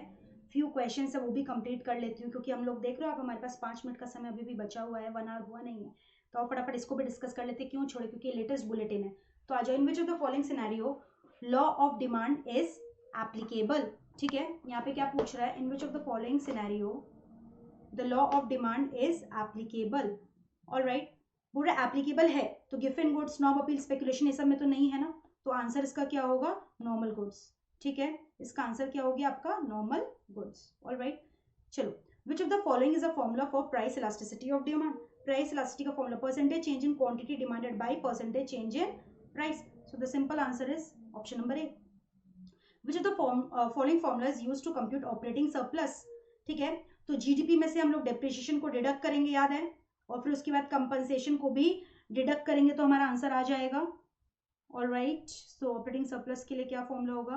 फ्यू क्वेश्चन है वो भी कंप्लीट कर लेती हूँ, क्योंकि हम लोग देख रहे हो आप हमारे पास 5 मिनट का समय अभी भी बचा हुआ है, 1 आवर हुआ नहीं है, तो आप फटाफट इसको भी डिस्कस कर लेते. क्यों छोड़े? क्योंकि लेटेस्ट बुलेटिन है. तो आ जाओ. In which of the following scenario law of demand is applicable. ठीक है, यहाँ पे क्या पूछ रहा है? In which of the following scenario the law of demand is applicable. Alright, पूरा एप्लीकेबल है तो given goods, snob appeal, speculation ये सब में तो नहीं है ना, तो आंसर इसका क्या होगा? Normal goods. ठीक है, इसका आंसर क्या हो गया आपका? Normal goods. ऑलराइट, चलो. Which of the following is a formula for price elasticity of demand? Price elasticity का formula percentage change in quantity demanded by percentage change in price. So the simple answer is option number A. Which of the following formula is used to compute operating surplus? ठीक है, तो जीडीपी में से हम लोग डेप्रिसिएशन को डिडक्ट करेंगे, याद है, और फिर उसके बाद कंपनसेशन को भी डिडक्ट करेंगे तो हमारा आंसर आ जाएगा. ऑलराइट, सो ऑपरेटिंग सरप्लस के लिए क्या फॉर्मूला होगा?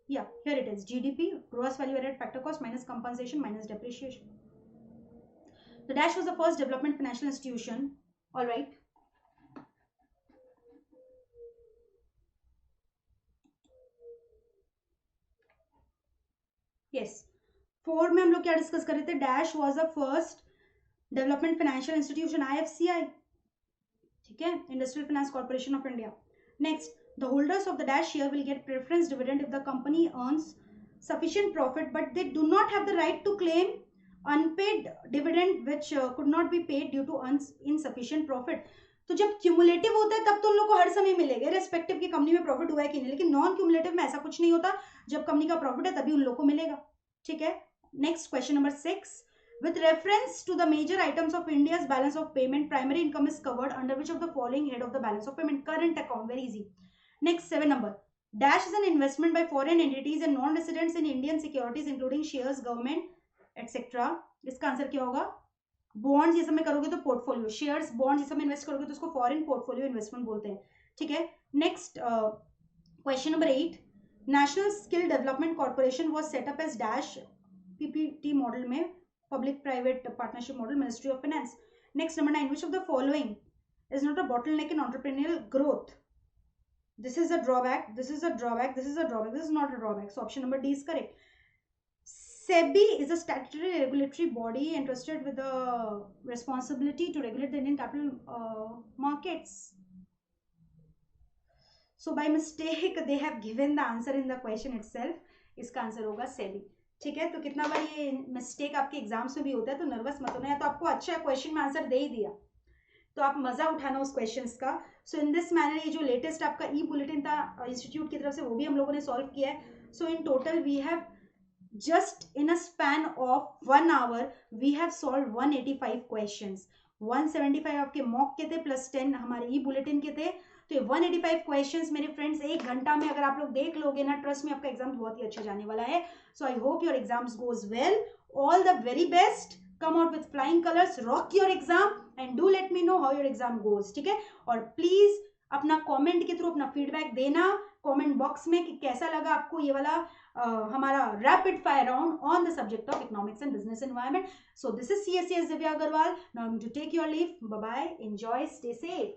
Yeah here it is GDP gross value added factor cost minus compensation minus depreciation. The Dash was the first development financial institution. All right. Yes. 4 में हम लोग क्या डिस्कस कर रहे थे? Dash was the first development financial institution, IFCI. ठीक है, Industrial Finance Corporation of India. Next, the holders of the Dash share will get preference dividend if the company earns sufficient profit, but they do not have the right to claim unpaid dividend which could not be paid due to insufficient profit. तो जब क्यूमुलेटिव होता है तब तो उन लोग को हर समय मिलेगा, रेस्पेक्टिव की कंपनी में प्रॉफिट हुआ है कि नहीं. लेकिन नॉन क्यूमुलेटिव में ऐसा कुछ नहीं होता, जब कंपनी का प्रॉफिट है तभी उन लोग को मिलेगा. ठीक है, next question number 6. With reference to the major items of India's balance of payment, primary income is covered under which of the following head of the balance of payment? Current account. Very easy. Next, 7 number. Dash is an investment by foreign entities and non-residents in Indian securities including shares, government, etcetera. इसका आंसर क्या होगा? बॉन्ड्स ये सब में करोगे तो पोर्टफोलियो, शेयर्स, बॉन्ड्स ये सब में इन्वेस्ट करोगे तो उसको फॉरेन पोर्टफोलियो इन्वेस्टमेंट बोलते हैं. ठीक है, next question number 8. National skill development corporation was set up as dash PPT model में, public private partnership model, ministry of finance. Next number 9. Which of the following is not a bottleneck in entrepreneurial growth? This is a drawback, this is a drawback, this is a drawback, this is not a drawback. So option number D is correct. SEBI is a statutory regulatory body entrusted with the responsibility to regulate the Indian capital markets. So by mistake they have given the answer in the question itself. इसका आंसर होगा SEBI. ठीक है, तो कितना बार ये मिस्टेक आपके एग्जाम्स में भी होता है, तो नर्वस मत होना. या तो आपको अच्छा क्वेश्चन में आंसर दे ही दिया तो आप मजा उठाना उस क्वेश्चंस का. सो इन दिस मैनर ये जो लेटेस्ट आपका ई बुलेटिन था इंस्टीट्यूट की तरफ से वो भी हम लोगों ने सॉल्व किया है. So in total we have just in a span of 1 hour we have solved 185 questions. 175 आपके मॉक के थे प्लस 10 हमारे ई बुलेटिन के थे। तो ये 185 क्वेश्चंस मेरे फ्रेंड्स 1 घंटा में अगर आप लोग देख लोगे ना, ट्रस्ट में आपका एग्जाम बहुत ही अच्छा जाने वाला है। So I hope your exams goes well, all the very best, come out with flying colours, rock your exam and do let me know how your exam goes, ठीक है। और प्लीज अपना कमेंट के थ्रू अपना फीडबैक देना कमेंट बॉक्स में कि कैसा लगा आपको ये वाला हमारा rapid fire round on the subject of economics and business environment. So this is CSCS Divya Agarwal, now I am to take your leave, bye bye, enjoy, stay safe.